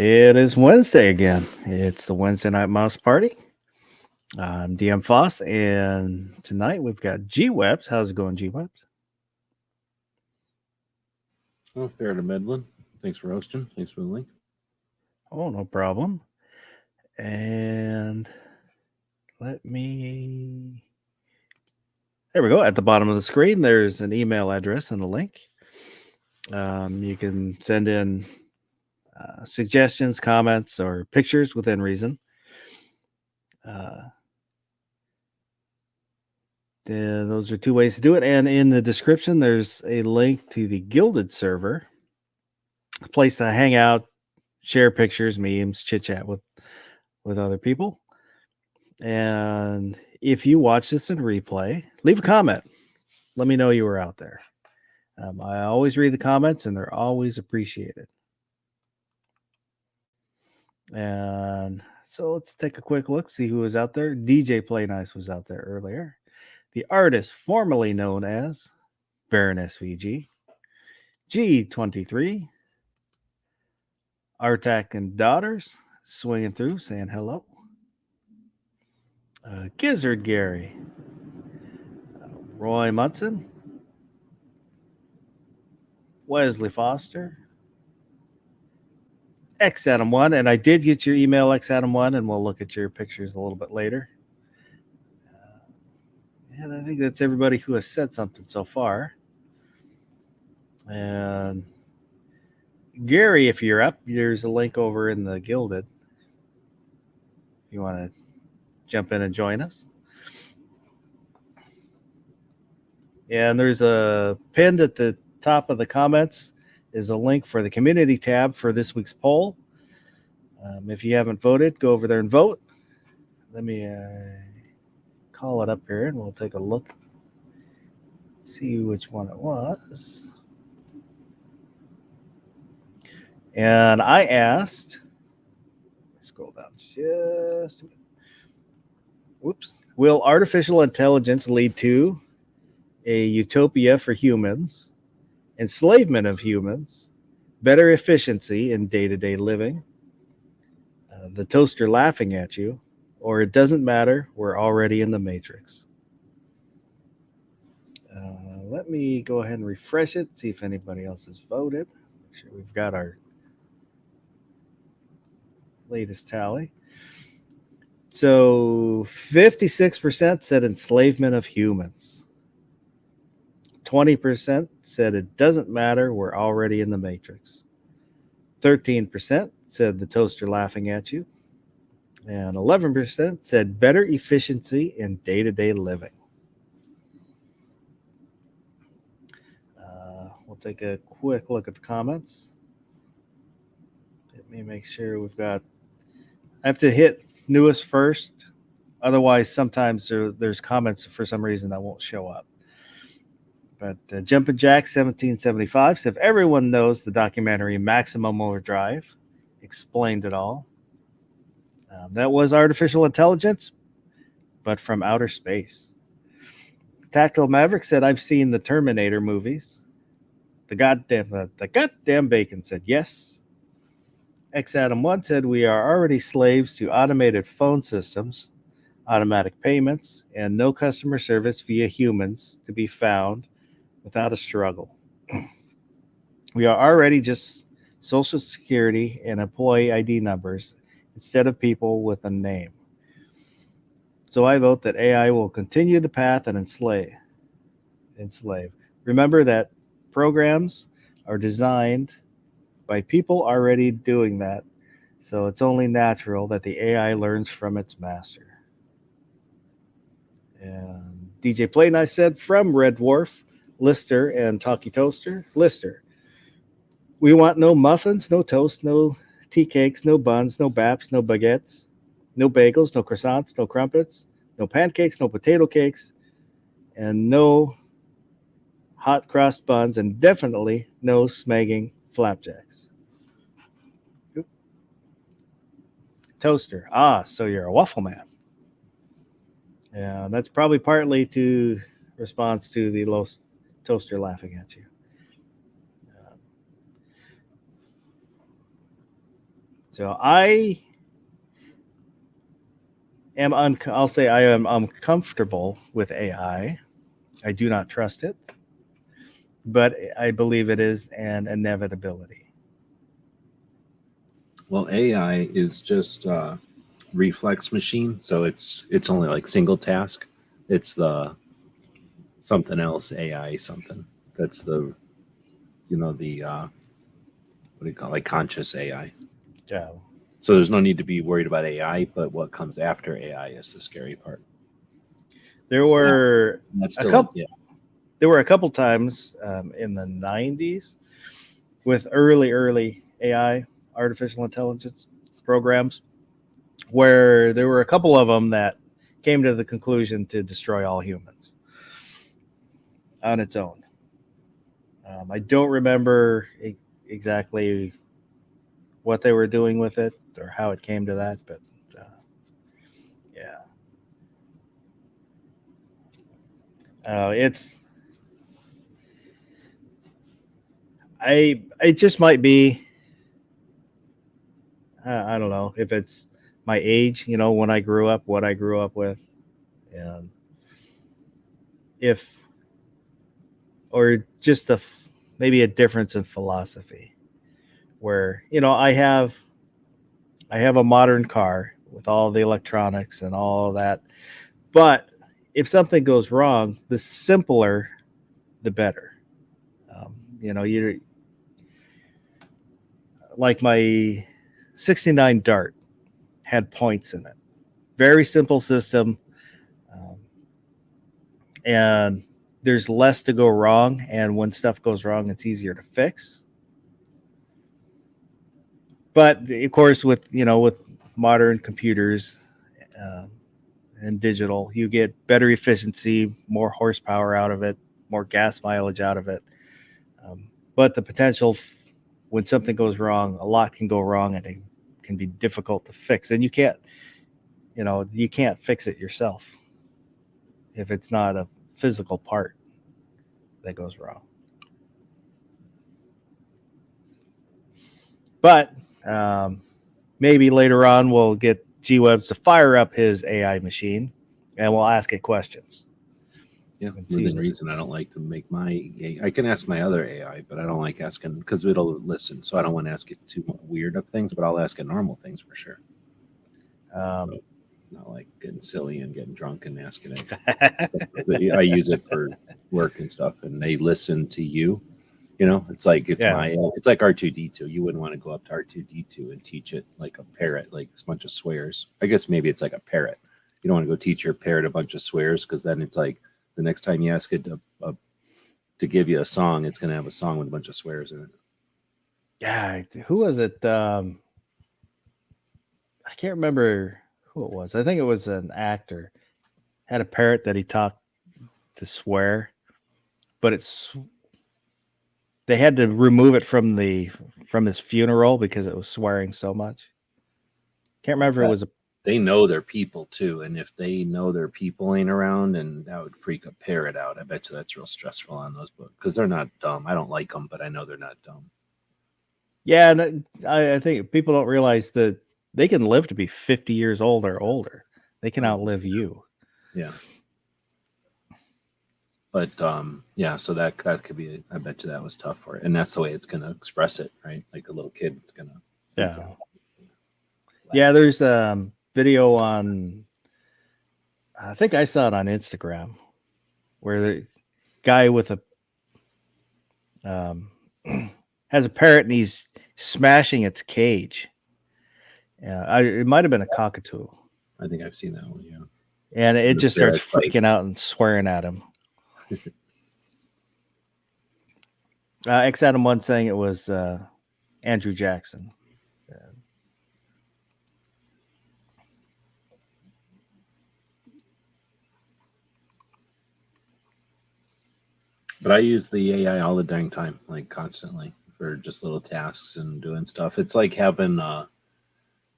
It is Wednesday again. It's the Wednesday Night Mouse Party. I'm DM Foss, and tonight we've got G Webs. How's it going, G Webs? Oh, fair to Midland. Thanks for hosting. Thanks for the link. Oh, no problem. And let me. There we go. At the bottom of the screen, there's an email address and a link. You can send in suggestions, comments, or pictures within reason. Those are two ways to do it. And in the description, there's a link to the Gilded server, a place to hang out, share pictures, memes, chit chat with other people. And if you watch this in replay, leave a comment. Let me know you were out there. I always read the comments, and they're always appreciated. And so let's take a quick look, see who was out there. DJ Play Nice was out there earlier. The artist formerly known as Baron SVG, G23, Artak and Daughters swinging through, saying hello. Gizzard Gary, Roy Munson, Wesley Foster, X Adam 1, and I did get your email, X Adam 1, and we'll look at your pictures a little bit later. And I think that's everybody who has said something so far. And Gary, if you're up, there's a link over in the Gilded. If you want to jump in and join us. And there's a pinned at the top of the comments is a link for the community tab for this week's poll. If you haven't voted, go over there and vote. Let me call it up here and we'll take a look. See which one it was. And I asked, scroll down just a bit. Whoops. Will artificial intelligence lead to a utopia for humans, enslavement of humans, better efficiency in day-to-day living, the toaster laughing at you, or it doesn't matter, we're already in the matrix? Let me go ahead and refresh it, see if anybody else has voted. Make sure we've got our latest tally. So 56% said enslavement of humans. 20% said it doesn't matter, we're already in the matrix. 13% said the toaster laughing at you. And 11% said better efficiency in day-to-day living. We'll take a quick look at the comments. Let me make sure we've got... I have to hit newest first. Otherwise, sometimes there's comments for some reason that won't show up. But Jumpin' Jack 1775 said, if everyone knows the documentary Maximum Overdrive explained it all. That was artificial intelligence, but from outer space. Tactical Maverick said, I've seen the Terminator movies. The goddamn bacon said yes. X Adam 1 said, we are already slaves to automated phone systems, automatic payments, and no customer service via humans to be found without a struggle. We are already just Social Security and employee ID numbers instead of people with a name. So I vote that AI will continue the path and enslave. Remember that programs are designed by people already doing that, so it's only natural that the AI learns from its master. And DJ Play Nice said, from Red Dwarf, Lister and Talkie Toaster. Lister, we want no muffins, no toast, no tea cakes, no buns, no baps, no baguettes, no bagels, no croissants, no crumpets, no pancakes, no potato cakes, and no hot crust buns, and definitely no smagging flapjacks. Oop. Toaster. So you're a waffle man. Yeah, that's probably partly to response to the toaster laughing at you. So I am I'll say I am uncomfortable with AI. I do not trust it, but I believe it is an inevitability. Well, AI is just reflex machine, so it's only like single task. It's the something else AI something. That's the the what do you call it? Like conscious AI. Yeah. So there's no need to be worried about AI, but what comes after AI is the scary part. There were And that's a still couple. yeah. There were a couple times in the '90s with early AI, artificial intelligence programs, where there were a couple of them that came to the conclusion to destroy all humans on its own. I don't remember exactly what they were doing with it or how it came to that, but uh, yeah, it's it just might be I don't know if it's my age, when I grew up, what I grew up with, and if or just maybe a difference in philosophy where I have a modern car with all the electronics and all that, but if something goes wrong, the simpler the better. You like my 69 Dart had points in it, very simple system, um, and there's less to go wrong, and when stuff goes wrong it's easier to fix. But of course, with modern computers um, and digital, you get better efficiency, more horsepower out of it, more gas mileage out of it. But the potential, when something goes wrong, a lot can go wrong, and it can be difficult to fix. And you can't fix it yourself if it's not a physical part that goes wrong. But um, maybe later on we'll get G Webs to fire up his AI machine, and we'll ask it questions. Yeah, And see within what- reason. I don't like to make my. I can ask my other AI, but I don't like asking because it'll listen. So I don't want to ask it too weird of things, but I'll ask it normal things for sure. Um, Not like getting silly and getting drunk and asking it. I use it for work and stuff, and they listen to you. It's like Yeah. it's like R2D2. You wouldn't want to go up to R2D2 and teach it like a parrot, like a bunch of swears. I guess maybe it's like a parrot. You don't want to go teach your parrot a bunch of swears because then it's like the next time you ask it to give you a song, it's going to have a song with a bunch of swears in it. Yeah, who was it? I can't remember who it was. I think it was an actor. Had a parrot that he taught to swear, but they had to remove it from his funeral because it was swearing so much. Can't remember if it was a They know their people too, and if they know their people ain't around, and that would freak a parrot out. I bet you that's real stressful on those books because they're not dumb. I don't like them, but I know they're not dumb. Yeah, and I think people don't realize that they can live to be 50 years old or older. They can outlive you. Yeah. But yeah, so that could be. I bet you that was tough for it, and that's the way it's gonna express it, right? Like a little kid, it's gonna. Yeah. Yeah, there's video on, I think I saw it on Instagram, where the guy with a has a parrot and he's smashing its cage. Yeah, it might have been a cockatoo, I think I've seen that one. Yeah. and it The just starts parrot fight. freaking out and swearing at him. X Adam one saying it was Andrew Jackson. But I use the AI all the dang time, like constantly for just little tasks and doing stuff. It's like having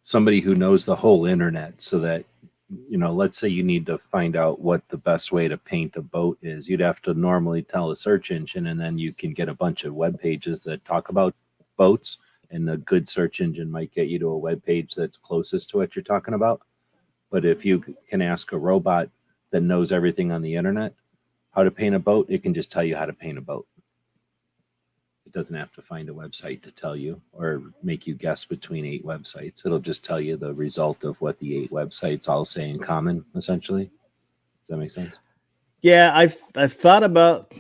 somebody who knows the whole internet so that, let's say you need to find out what the best way to paint a boat is. You'd have to normally tell a search engine, and then you can get a bunch of web pages that talk about boats. and a good search engine might get you to a web page that's closest to what you're talking about. But if you can ask a robot that knows everything on the internet how to paint a boat, it can just tell you how to paint a boat. It doesn't have to find a website to tell you or make you guess between 8 websites. It'll just tell you the result of what the 8 websites all say in common, essentially. Does that make sense? Yeah, I've thought about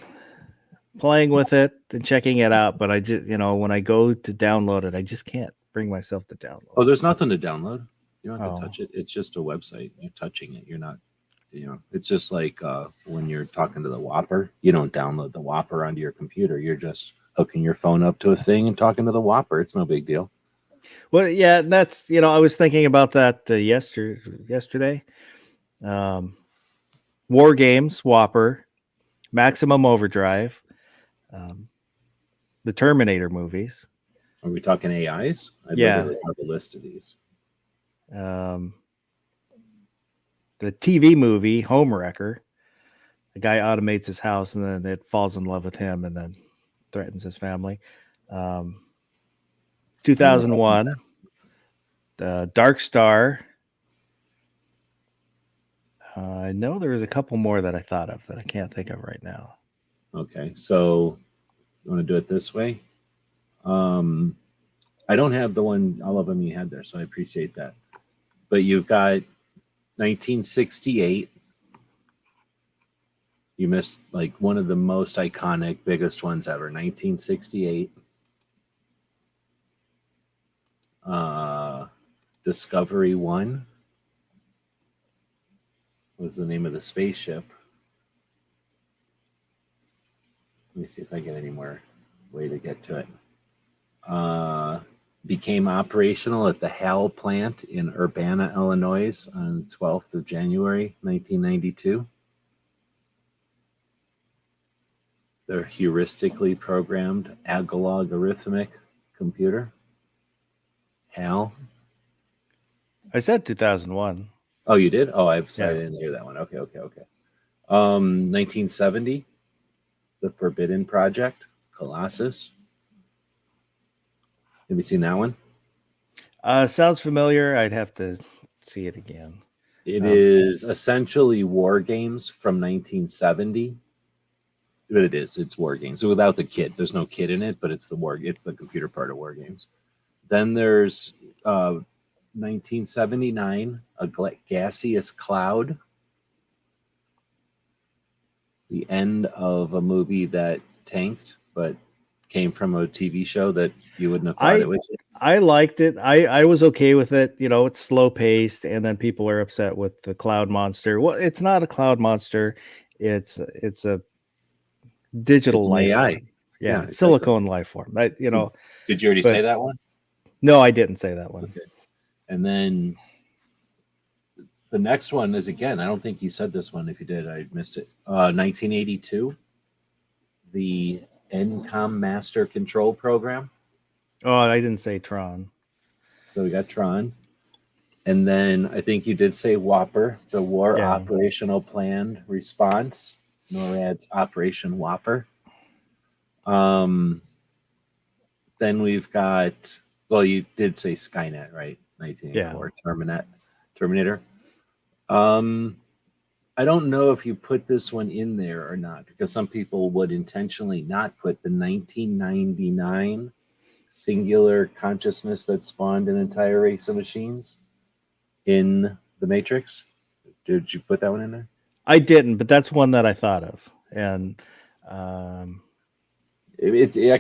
playing with it and checking it out, but I just, when I go to download it, I just can't bring myself to download. Oh, there's nothing to download. You don't have to Oh. touch it. It's just a website. You're touching it. You're not, it's just like when you're talking to the Whopper, you don't download the Whopper onto your computer. You're just hooking your phone up to a thing and talking to the Whopper. It's no big deal. Well, yeah, that's, I was thinking about that yesterday. War Games, Whopper, Maximum Overdrive, the Terminator movies. Are we talking AIs? I'd Yeah. literally have a list of these. The TV movie Homewrecker. The guy automates his house and then it falls in love with him and then threatens his family. 2001, Dark Star. I know there was a couple more that I thought of that I can't think of right now. Okay, so you want to do it this way? I don't have the one, all of them you had there, so I appreciate that. But you've got 1968. You missed like one of the most iconic, biggest ones ever. 1968. Discovery 1 was the name of the spaceship. Let me see if I get any more way to get to it. Became operational at the HAL plant in Urbana, Illinois on 12th of January, 1992. Their heuristically programmed algorithmic computer. HAL. I said 2001. Oh, you did? Oh, I'm sorry, Yeah. I didn't hear that one. Okay. 1970, The Forbidden Project, Colossus. Have you seen that one? Sounds familiar. I'd have to see it again. It is essentially War Games from 1970. But it's War Games. So without the kid. There's no kid in it, but it's the computer part of War Games. Then there's 1979, A Gaseous Cloud. The end of a movie that tanked, but came from a TV show that you wouldn't have thought it would. I liked it. I was okay with it. It's slow paced, and then people are upset with the cloud monster. Well, it's not a cloud monster. It's a digital It's an life AI. form. Yeah, exactly. silicone life form. Did you already but- say that one? No, I didn't say that one. Okay. And then the next one is, again, I don't think you said this one. If you did, I missed it. 1982, the NCOM Master Control Program. Oh, I didn't say Tron. So we got Tron. And then I think you did say Whopper, the War Yeah. Operational Plan Response, NORAD's Operation Whopper. Then we've got, well, you did say Skynet, right? 1984, Terminator. I don't know if you put this one in there or not, because some people would intentionally not put the 1999 singular consciousness that spawned an entire race of machines in the Matrix. Did you put that one in there? I didn't, but that's one that I thought of. And I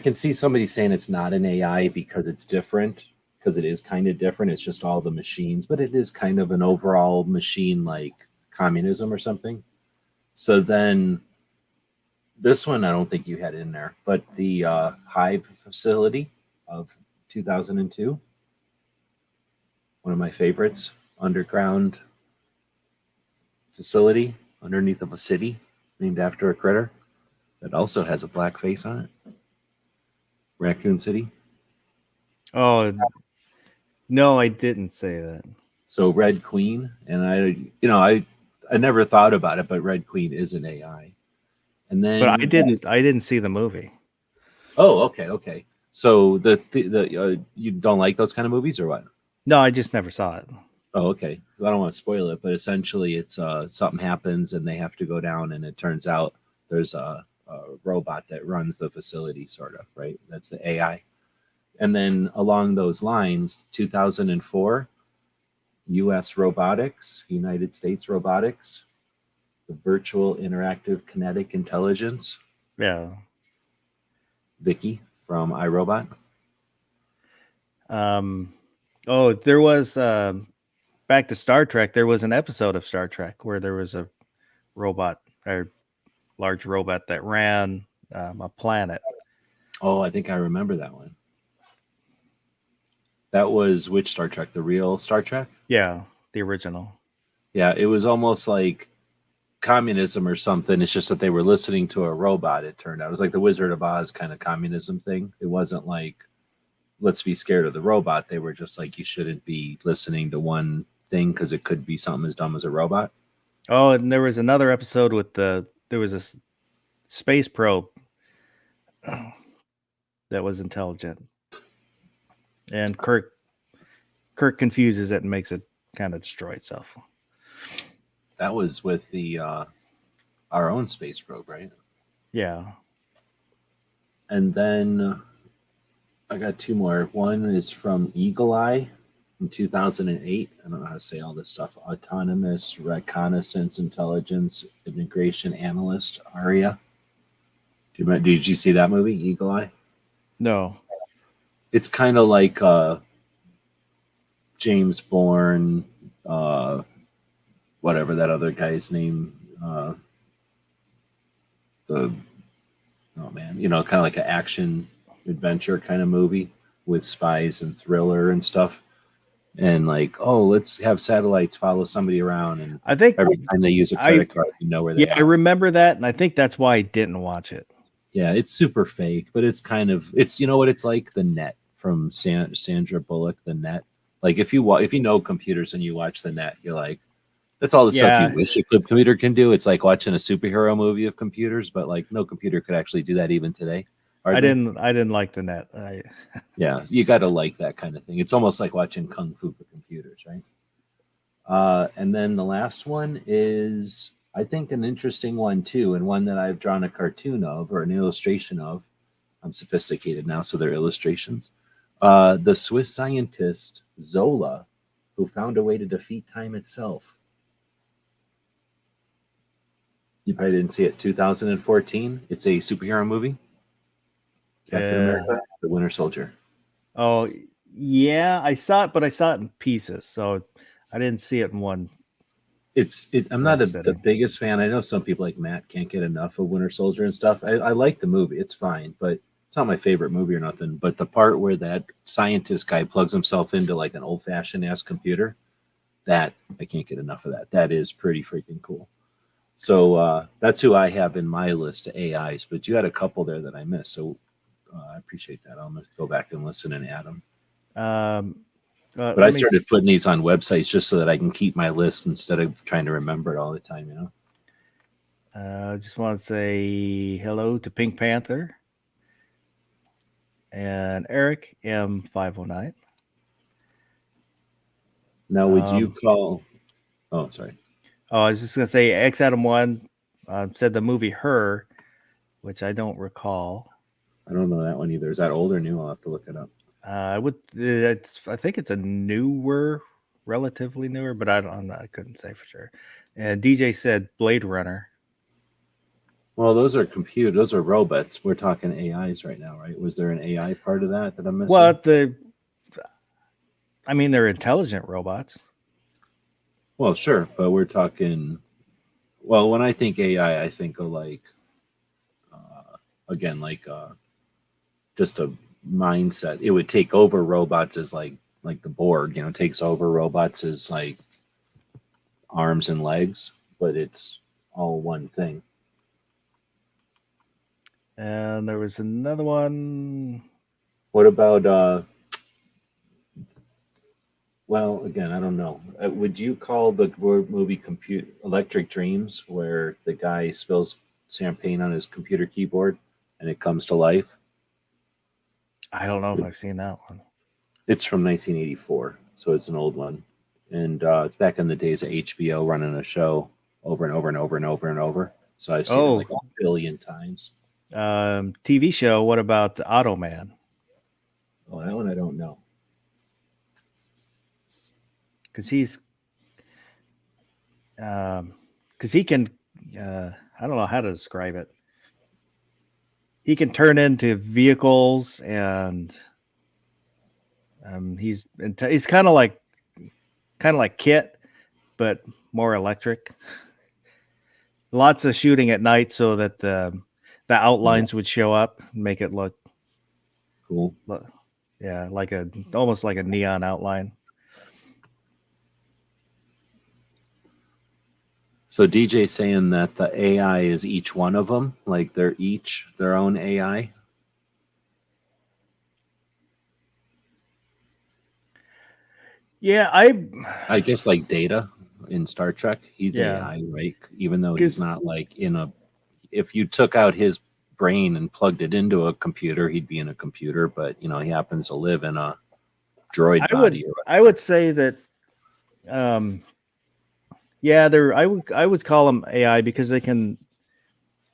can see somebody saying it's not an AI because it's different, because it is kind of different. It's just all the machines, but it is kind of an overall machine like communism or something. So then this one, I don't think you had in there, but the Hive facility of 2002, one of my favorites, underground facility underneath of a city named after a critter that also has a black face on it. Raccoon City. oh no, I didn't say that. So Red Queen, and I never thought about it, but Red Queen is an AI. And then, But I didn't see the movie. Oh, okay. So you don't like those kind of movies or what? No, I just never saw it. Oh, okay. I don't want to spoil it, but essentially, it's something happens and they have to go down, and it turns out there's a robot that runs the facility, sort of, right? That's the AI. And then along those lines, 2004, U.S. robotics, United States robotics, the virtual interactive kinetic intelligence, Yeah. Vicky from iRobot. Oh, there was back to Star Trek. There was an episode of Star Trek where there was a robot or large robot that ran a planet. Oh, I think I remember that one. That was which Star Trek? The real Star Trek? Yeah, the original. Yeah, it was almost like communism or something. It's just that they were listening to a robot, it turned out. It was like the Wizard of Oz kind of communism thing. It wasn't like, let's be scared of the robot. They were just like, you shouldn't be listening to one thing because it could be something as dumb as a robot. Oh, and there was another episode with there was a space probe that was intelligent. And Kirk confuses it and makes it kind of destroy itself. That was with the our own space probe, right? Yeah. And then I got two more. One is from Eagle Eye in 2008. I don't know how to say all this stuff. Autonomous Reconnaissance Intelligence Integration Analyst, ARIA. Did you see that movie, Eagle Eye? No. It's kind of like James Bourne, whatever that other guy's name. Oh man, kind of like an action adventure kind of movie with spies and thriller and stuff. And like, oh, let's have satellites follow somebody around, and I think every time they use a credit card, you know where they I are. remember that, and I think that's why I didn't watch it. Yeah, it's super fake, but it's kind of what it's like, The Net from Sandra Bullock, The Net. Like if you know computers and you watch The Net, you're like, that's all the stuff you wish a computer can do. It's like watching a superhero movie of computers, but like no computer could actually do that even today. I didn't like The Net. Yeah, you got to like that kind of thing. It's almost like watching Kung Fu for computers, right? And then the last one is, I think, an interesting one too, and one that I've drawn a cartoon of or an illustration of. I'm sophisticated now, so they're illustrations. The Swiss scientist Zola, who found a way to defeat time itself. You probably didn't see it. 2014. It's a superhero movie. Captain America, the Winter Soldier. Oh, yeah, I saw it, but I saw it in pieces, so I didn't see it in one. I'm not the biggest fan. I know some people like Matt can't get enough of Winter Soldier and stuff. I like the movie. It's fine, but it's not my favorite movie or nothing. But the part where that scientist guy plugs himself into like an old-fashioned ass computer, that I can't get enough of that. That is pretty freaking cool. So that's who I have in my list of AIs. But you had a couple there that I missed, so I appreciate that. I'm going to go back and listen and add them. But I started putting these on websites just so that I can keep my list instead of trying to remember it all the time, I just want to say hello to Pink Panther and Eric M509. Now, would you call... Oh, sorry. Oh, I was just going to say X Adam 1 said the movie Her, which I don't recall. I don't know that one either. Is that old or new? I'll have to look it up. I think it's a relatively newer, but I couldn't say for sure. And DJ said Blade Runner. Well, those are those are robots. We're talking AIs right now, right? Was there an AI part of that I'm missing? Well, they're intelligent robots. Well, sure, but we're talking. Well, when I think AI, I think of like, again, like just a mindset. It would take over robots as like the Borg, takes over robots as like arms and legs, but it's all one thing. And there was another one. What about well, again, I don't know. Would you call the movie Electric Dreams, where the guy spills champagne on his computer keyboard and it comes to life? I don't know if I've seen that one. It's from 1984, so it's an old one, and it's back in the days of HBO running a show over and over and over and over and over. So I've seen it like a billion times. TV show. What about Automan? Oh, that one I don't know. Because he can. I don't know how to describe it. He can turn into vehicles, and he's kind of like Kit, but more electric. Lots of shooting at night so that the outlines would show up, and make it look cool. Yeah, almost like a neon outline. So DJ saying that the AI is each one of them, like they're each their own AI. Yeah, I guess like Data in Star Trek, he's Yeah. AI, right? Even though he's not like if you took out his brain and plugged it into a computer, he'd be in a computer, but he happens to live in a droid body. I would say that I would call them AI because they can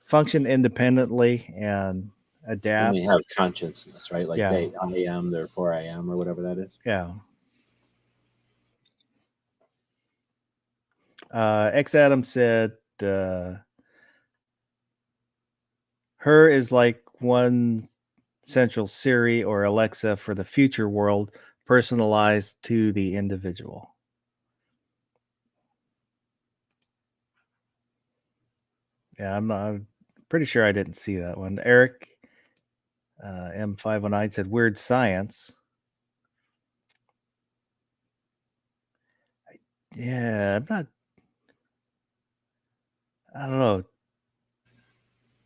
function independently and adapt. And they have consciousness, right? Like Yeah. I am, therefore I am, or whatever that is. Yeah. X Adam said her is like one central Siri or Alexa for the future world, personalized to the individual. Yeah, I'm pretty sure I didn't see that one. Eric M509 said weird science. Yeah, I don't know.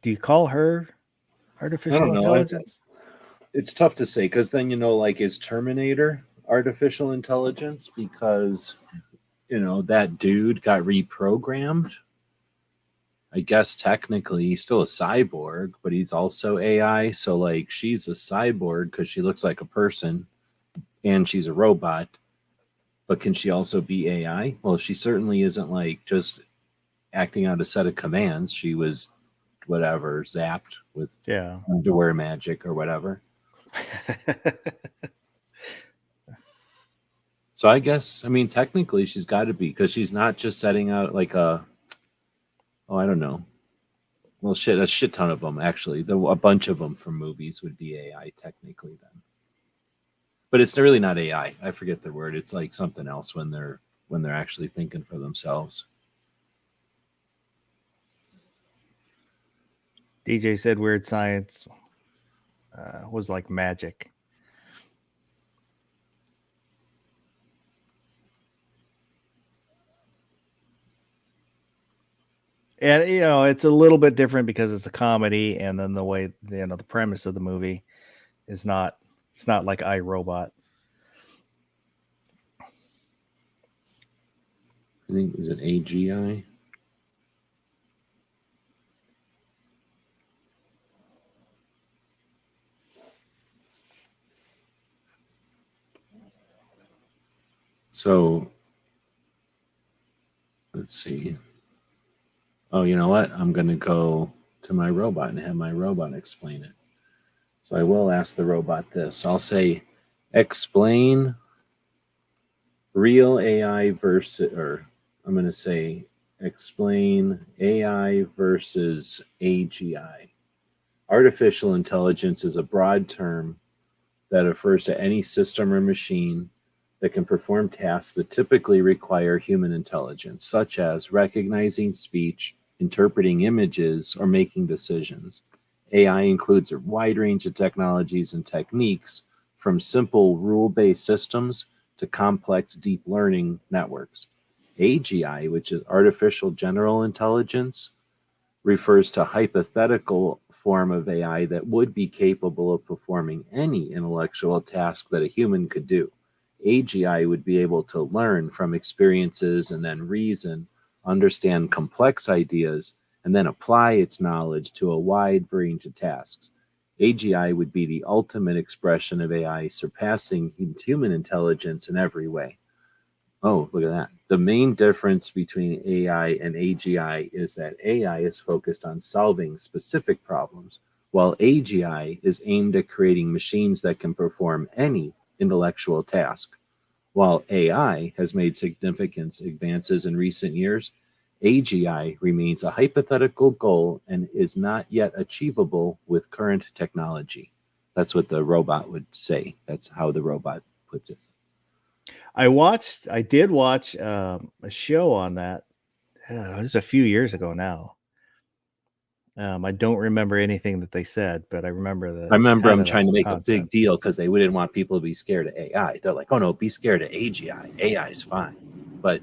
Do you call her artificial intelligence? It's tough to say because then like is Terminator artificial intelligence because that dude got reprogrammed. I guess technically he's still a cyborg, but he's also AI. So like she's a cyborg because she looks like a person and she's a robot. But can she also be AI? Well, she certainly isn't like just acting out a set of commands. She was whatever, zapped with underwear magic or whatever. So I guess, technically she's got to be because she's not just setting out like I don't know. Well, a shit ton of them actually. A bunch of them from movies would be AI technically then. But it's really not AI. I forget the word. It's like something else when they're actually thinking for themselves. DJ said weird science was like magic. And it's a little bit different because it's a comedy, and then the way the premise of the movie is not. It's not like iRobot. I think is it AGI? So let's see. Oh, you know what? I'm going to go to my robot and have my robot explain it. So I will ask the robot this. I'll say, explain real AI versus, or I'm going to say, explain AI versus AGI. Artificial intelligence is a broad term that refers to any system or machine that can perform tasks that typically require human intelligence, such as recognizing speech, interpreting images, or making decisions. AI includes a wide range of technologies and techniques, from simple rule-based systems to complex deep learning networks. AGI, which is artificial general intelligence, refers to hypothetical form of AI that would be capable of performing any intellectual task that a human could do. AGI would be able to learn from experiences and then reason, understand complex ideas, and then apply its knowledge to a wide range of tasks. AGI would be the ultimate expression of AI, surpassing human intelligence in every way. Oh, look at that. The main difference between AI and AGI is that AI is focused on solving specific problems, while AGI is aimed at creating machines that can perform any intellectual task. While AI has made significant advances in recent years, AGI remains a hypothetical goal and is not yet achievable with current technology. That's what the robot would say. That's how the robot puts it. I did watch a show on that. It was a few years ago now. I don't remember anything that they said, but I remember I remember them kinda trying to the make a big concept. deal because they wouldn't want people to be scared of AI. They're like, oh no, be scared of AGI. AI is fine. But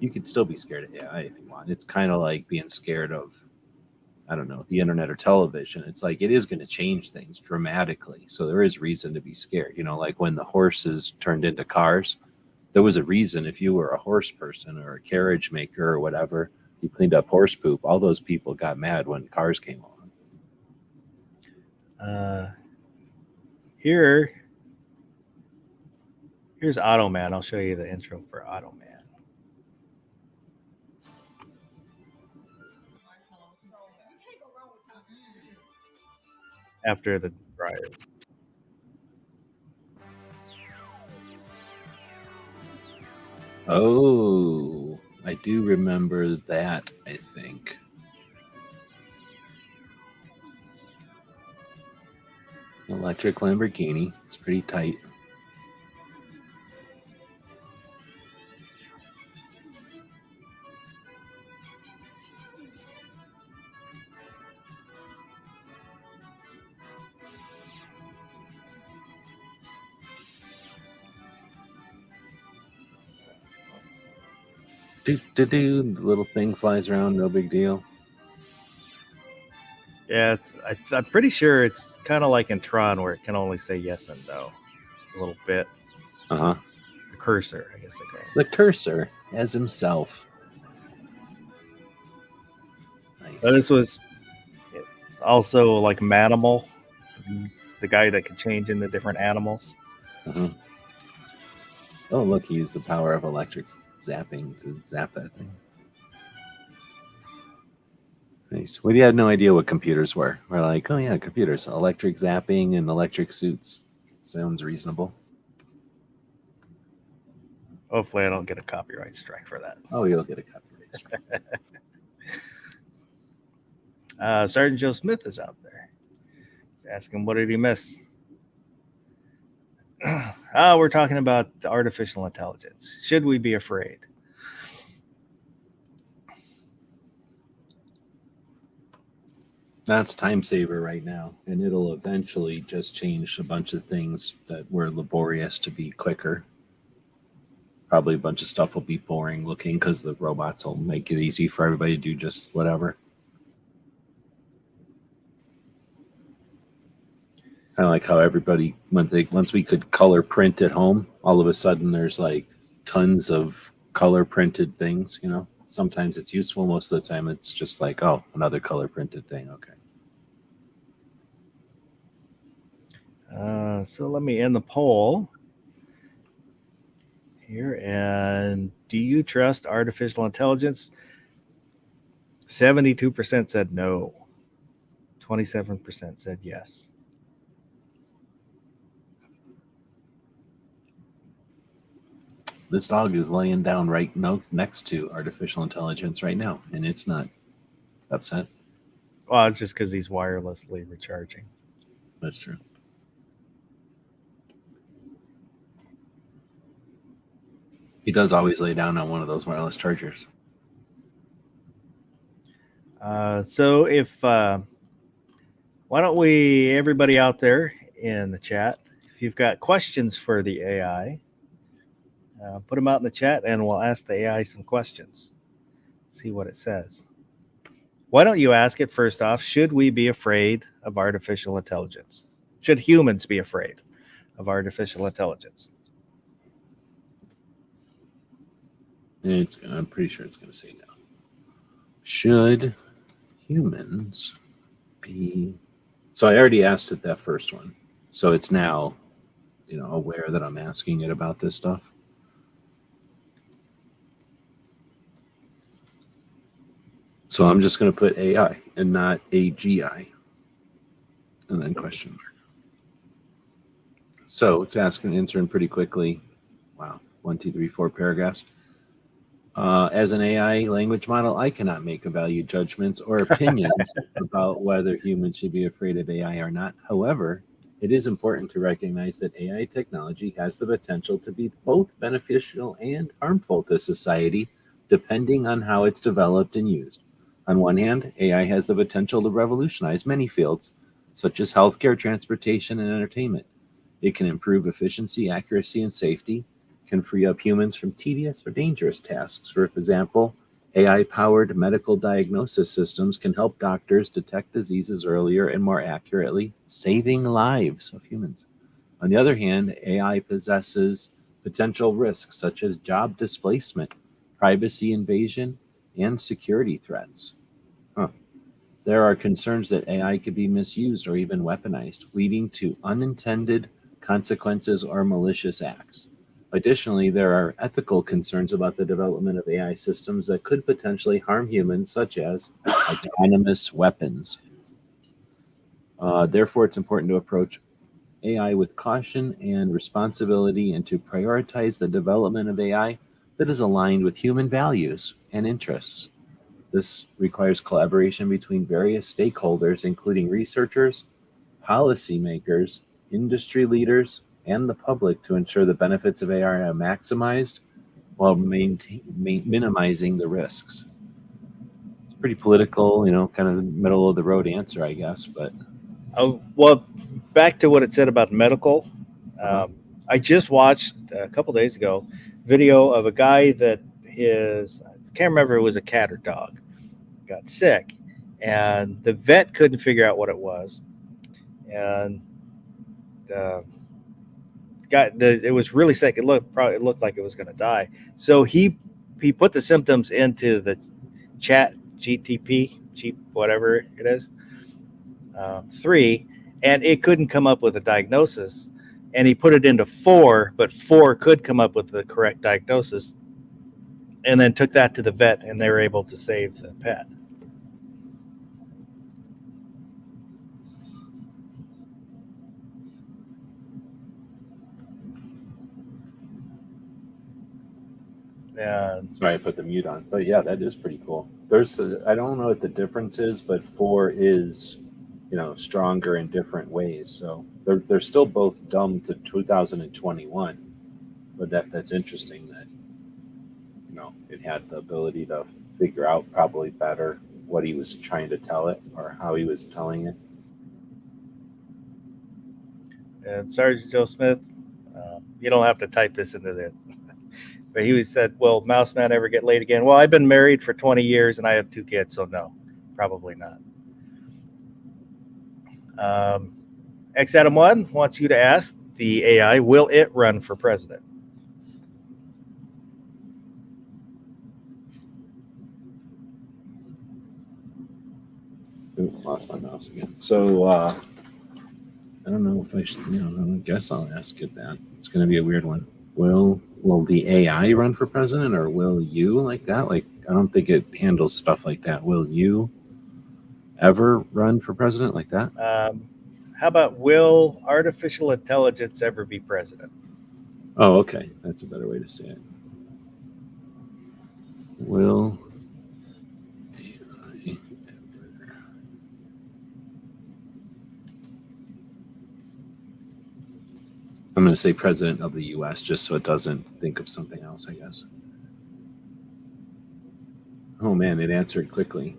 you could still be scared of AI if you want. It's kind of like being scared of, I don't know, the internet or television. It's like it is going to change things dramatically. So there is reason to be scared. You know, like when the horses turned into cars, there was a reason. If you were a horse person or a carriage maker or whatever, you cleaned up horse poop, all those people got mad when cars came along. Here's Automan. I'll show you the intro for Automan. After the dryers. Oh, I do remember that, I think. Electric Lamborghini. It's pretty tight. Do do do. The little thing flies around, no big deal. Yeah, I'm pretty sure it's kind of like in Tron where it can only say yes and no a little bit. Uh-huh. The cursor, I guess they call it. The cursor as himself. Nice. So this was also like Manimal, the guy that can change into different animals. Uh-huh. Oh, look, he used the power of electric zapping to zap that thing. Nice. We had no idea what computers were. We're like, oh yeah, computers, electric zapping and electric suits. Sounds reasonable. Hopefully, I don't get a copyright strike for that. Oh, you'll get a copyright strike. Sergeant Joe Smith is out there. He's asking, what did he miss? We're talking about artificial intelligence. Should we be afraid? That's time saver right now, and it'll eventually just change a bunch of things that were laborious to be quicker. Probably a bunch of stuff will be boring looking because the robots will make it easy for everybody to do just whatever. Kind of like how everybody, once we could color print at home, all of a sudden there's like tons of color printed things. You know, sometimes it's useful. Most of the time, it's just like, oh, another color printed thing. Okay. So let me end the poll here. And do you trust artificial intelligence? 72% said no. 27% said yes. This dog is laying down right next to artificial intelligence right now, and it's not upset. Well, it's just because he's wirelessly recharging. That's true. He does always lay down on one of those wireless chargers. So if why don't we, everybody out there in the chat, if you've got questions for the AI, put them out in the chat and we'll ask the AI some questions. See what it says. Why don't you ask it first off, should we be afraid of artificial intelligence? Should humans be afraid of artificial intelligence? I'm pretty sure it's going to say no. Should humans be So I already asked it that first one. So it's now, aware that I'm asking it about this stuff. So I'm just going to put AI and not AGI. And then question mark. So it's asking, answering pretty quickly. Wow. 1, 2, 3, 4 paragraphs. As an AI language model, I cannot make valued judgments or opinions about whether humans should be afraid of AI or not. However, it is important to recognize that AI technology has the potential to be both beneficial and harmful to society, depending on how it's developed and used. On one hand, AI has the potential to revolutionize many fields, such as healthcare, transportation, and entertainment. It can improve efficiency, accuracy, and safety, can free up humans from tedious or dangerous tasks. For example, AI-powered medical diagnosis systems can help doctors detect diseases earlier and more accurately, saving lives of humans. On the other hand, AI possesses potential risks such as job displacement, privacy invasion, and security threats. There are concerns that AI could be misused or even weaponized, leading to unintended consequences or malicious acts. Additionally, there are ethical concerns about the development of AI systems that could potentially harm humans, such as autonomous weapons. Therefore, it's important to approach AI with caution and responsibility and to prioritize the development of AI that is aligned with human values and interests. This requires collaboration between various stakeholders, including researchers, policymakers, industry leaders, and the public to ensure the benefits of AI are maximized while minimizing the risks. It's pretty political, kind of middle of the road answer, I guess, but Well, back to what it said about medical. I just watched a couple days ago video of a guy that I can't remember if it was a cat or dog, got sick, and the vet couldn't figure out what it was, and it was really sick. It looked like it was going to die. So he put the symptoms into the chat GTP, whatever it is, 3, and it couldn't come up with a diagnosis. And he put it into 4, but 4 could come up with the correct diagnosis, and then took that to the vet, and they were able to save the pet. And sorry, I put the mute on. But yeah, that is pretty cool. I don't know what the difference is, but 4 is, stronger in different ways. So they're still both dumb to 2021. But that's interesting that, it had the ability to figure out probably better what he was trying to tell it or how he was telling it. And Sergeant Joe Smith, you don't have to type this into there. But he said, "Will Mouse Man ever get laid again?" Well, I've been married for 20 years and I have 2 kids, so no, probably not. X Adam 1 wants you to ask the AI, will it run for president? Ooh, lost my mouse again. So I don't know if I should, I guess I'll ask it that. It's going to be a weird one. Will the AI run for president, or will you, like that? Like, I don't think it handles stuff like that. Will you ever run for president like that? How about, will artificial intelligence ever be president? Oh, okay. That's a better way to say it. Will AI ever? I'm going to say president of the U.S. just so it doesn't think of something else, I guess. Oh man, it answered quickly.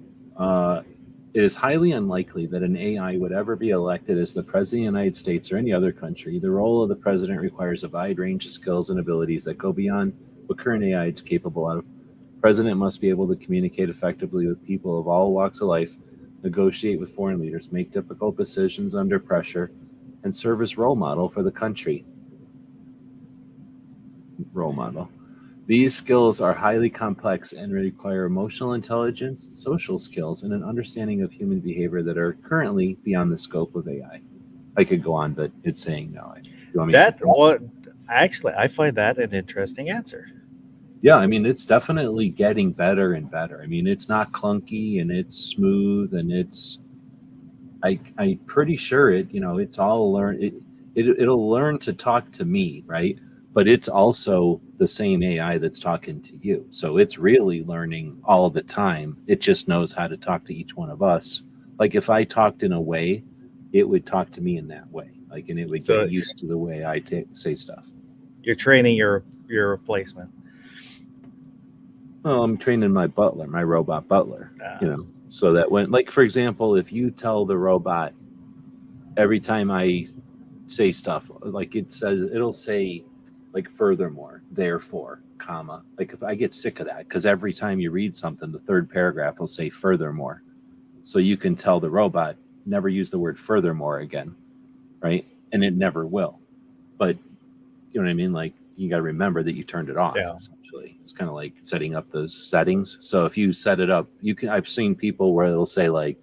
It is highly unlikely that an AI would ever be elected as the president of the United States or any other country. The role of the president requires a wide range of skills and abilities that go beyond what current AI is capable of. The president must be able to communicate effectively with people of all walks of life, negotiate with foreign leaders, make difficult decisions under pressure, and serve as role model for the country. Role model. These skills are highly complex and require emotional intelligence, social skills, and an understanding of human behavior that are currently beyond the scope of AI. I could go on, but it's saying no. You want me to That keep going? what actually I find that an interesting answer. Yeah, I mean, it's definitely getting better and better. I mean, it's not clunky and it's smooth and I'm pretty sure it's all it'll learn to talk to me, right? But it's also the same AI that's talking to you. So it's really learning all the time. It just knows how to talk to each one of us. Like if I talked in a way, it would talk to me in that way. Like, and it would get So used to the way I say stuff. you're training your replacement. Well, I'm training my butler, my robot butler, Uh, so that when, like, for example, if you tell the robot every time I say stuff, like it'll say, like, furthermore, therefore, comma. Like, if I get sick of that, because every time you read something, the third paragraph will say furthermore. So you can tell the robot, never use the word furthermore again, right? And it never will. But you know what I mean? Like, you got to remember that you turned it off. yeah. Essentially, it's kind of like setting up those settings. So if you set it up, you can. I've seen people where it'll say like,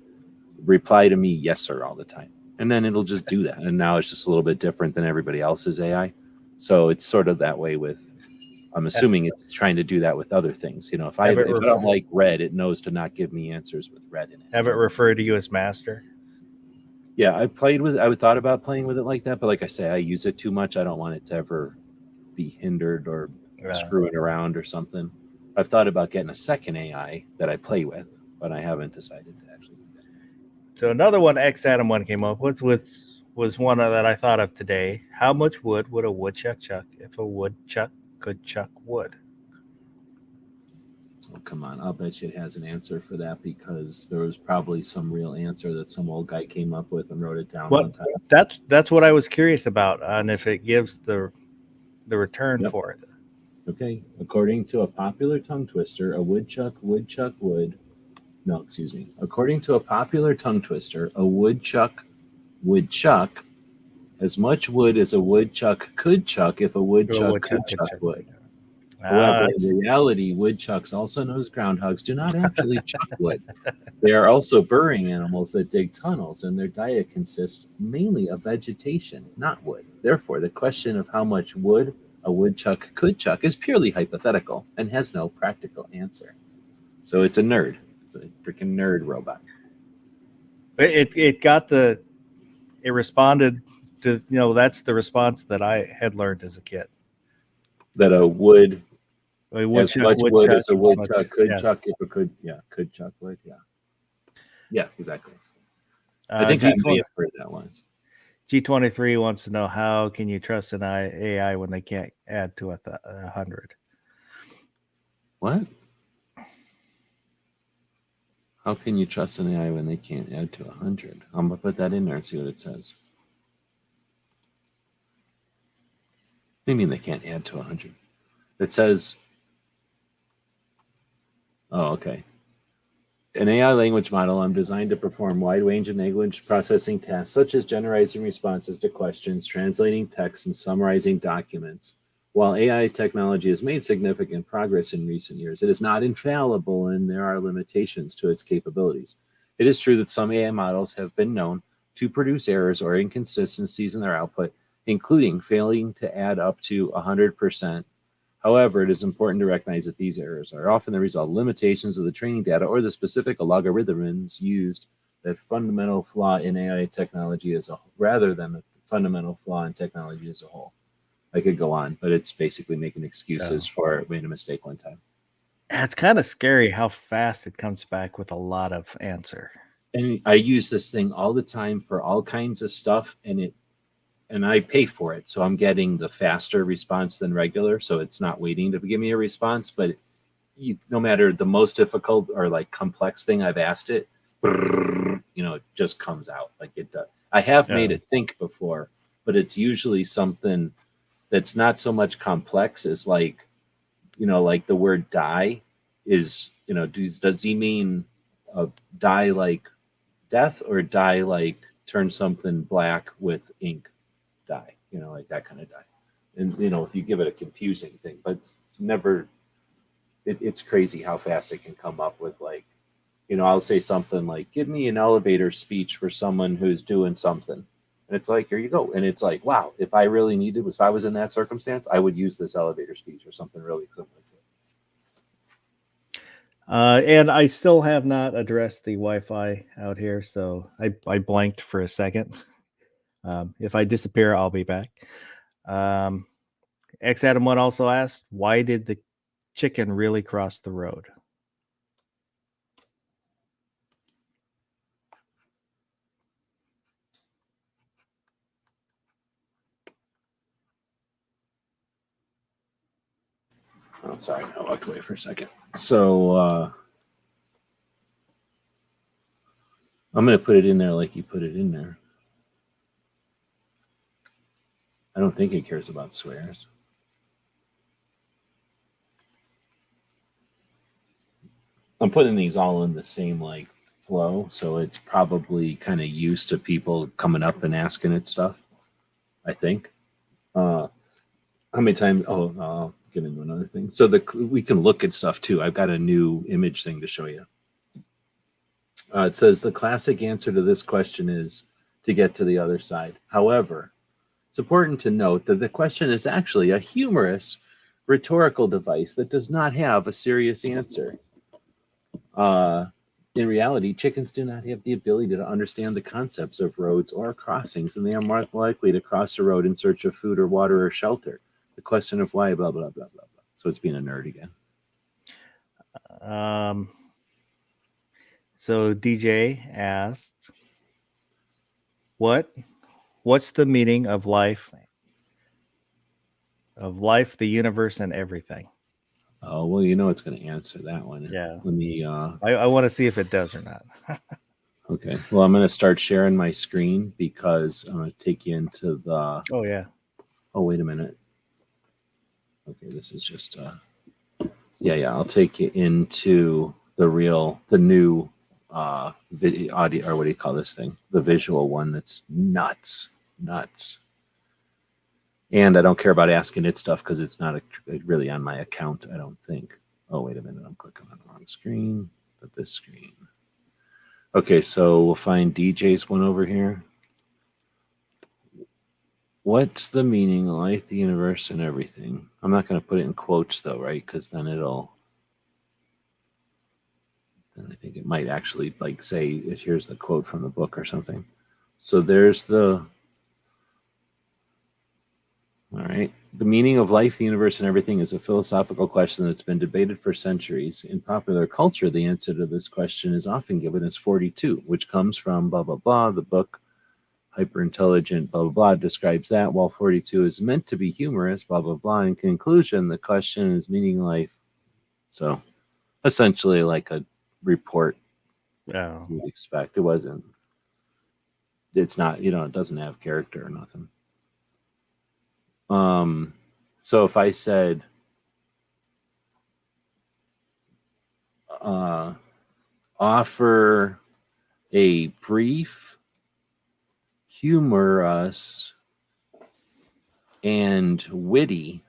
"Reply to me, yes sir," all the time, and then it'll just do that. And now it's just a little bit different than everybody else's AI. So it's sort of that way with. I'm assuming it's trying to do that with other things. If I Have it if I don't like red, it knows to not give me answers with red in it. have it refer to you as master. Yeah, I thought about playing with it like that, but like I say, I use it too much. I don't want it to ever be hindered or Uh, screwing around or something. I've thought about getting a second AI that I play with, but I haven't decided to actually do that. so another one X Adam one came up with was one that I thought of today. How much wood would a woodchuck chuck if a woodchuck could chuck wood? Oh, come on. I'll bet you it has an answer for that because there was probably some real answer that some old guy came up with and wrote it down What one time. that's what I was curious about, and if it gives the return Yep. for it. Okay. According to a popular tongue twister, a woodchuck would. No, excuse me. According to a popular tongue twister, a woodchuck would chuck as much wood as a woodchuck could chuck if a A woodchuck could woodchuck could chuck chuck wood. wood. However, It's in reality, woodchucks, also known as groundhogs, do not actually chuck wood. They are also burrowing animals that dig tunnels, and their diet consists mainly of vegetation, not wood. Therefore, the question of how much wood a woodchuck could chuck is purely hypothetical and has no practical answer. So it's a nerd. It's a freaking nerd robot. it got it responded to that's the response that I had learned as a kid. That a wood, I mean, as woodchuck much wood woodchuck as a as much woodchuck could yeah. chuck, if it could, yeah, could chuck wood, yeah. Yeah, exactly. I Uh, think I G may twenty have heard that once. G23 wants to know how can you trust an AI when they can't add to 100? What? How can you trust an AI when they can't add to 100? I'm gonna put that in there and see what it says. What do you mean they can't add to 100? It says, oh, okay. An AI language model designed to perform wide range of language processing tasks, such as generalizing responses to questions, translating text, and summarizing documents. While AI technology has made significant progress in recent years, it is not infallible and there are limitations to its capabilities. It is true that some AI models have been known to produce errors or inconsistencies in their output, including failing to add up to 100%. However, it is important to recognize that these errors are often the result of limitations of the training data or the specific algorithms used, that fundamental flaw in AI technology as a rather than a fundamental flaw in technology as a whole. I could go on, but it's basically making excuses for it made a mistake one time. It's kind of scary how fast it comes back with a lot of answer. And I use this thing all the time for all kinds of stuff, and I pay for it. So I'm getting the faster response than regular. So it's not waiting to give me a response, but no matter the most difficult or like complex thing I've asked it, it just comes out like it does. I have made it think before, but it's usually something that's not so much complex as like, like the word die is, does he mean die like death or die like turn something black with ink dye, like that kind of dye. And, if you give it a confusing thing, but never. It's crazy how fast it can come up with, like, I'll say something like, "Give me an elevator speech for someone who's doing something," and it's like, "Here you go." And it's like, wow, if I really needed, if I was in that circumstance, I would use this elevator speech or something really similar to it. And I still have not addressed the Wi-Fi out here, so I blanked for a second. If I disappear, I'll be back. X Adam One also asked, why did the chicken really cross the road? Oh, sorry, I walked away for a second. So I'm going to put it in there like you put it in there. I don't think it cares about swears. I'm putting these all in the same like flow, so it's probably kind of used to people coming up and asking it stuff, I think. How many times? Oh, I'll get into another thing. So we can look at stuff too. I've got a new image thing to show you. It says the classic answer to this question is to get to the other side. However, it's important to note that the question is actually a humorous rhetorical device that does not have a serious answer. In reality, chickens do not have the ability to understand the concepts of roads or crossings, and they are more likely to cross a road in search of food or water or shelter. The question of why, blah, blah, blah, blah, blah. So it's being a nerd again. So DJ asked, what's the meaning of life, the universe, and everything? Oh, well, it's going to answer that one. Yeah. Let me. I want to see if it does or not. Okay. Well, I'm going to start sharing my screen because I'm going to take you into the. Oh, yeah. Oh, wait a minute. Okay, this is just. Yeah. I'll take you into the new video, audio, or what do you call this thing? The visual one that's nuts. And I don't care about asking it stuff because it's not really on my account, I don't think. Oh, wait a minute. I'm clicking on the wrong screen. But this screen. Okay, so we'll find DJ's one over here. What's the meaning of life, the universe, and everything? I'm not going to put it in quotes, though, right? Because then I think it might actually, like, say, here's the quote from the book or something. So there's the... All right. The meaning of life, the universe, and everything is a philosophical question that's been debated for centuries. In popular culture, the answer to this question is often given as 42, which comes from blah, blah, blah. The book, Hyperintelligent, blah, blah, blah, describes that, while 42 is meant to be humorous, blah, blah, blah. In conclusion, the question is meaning life. So essentially like a report you would expect. It's not, it doesn't have character or nothing. So if I said, offer a brief, humorous, and witty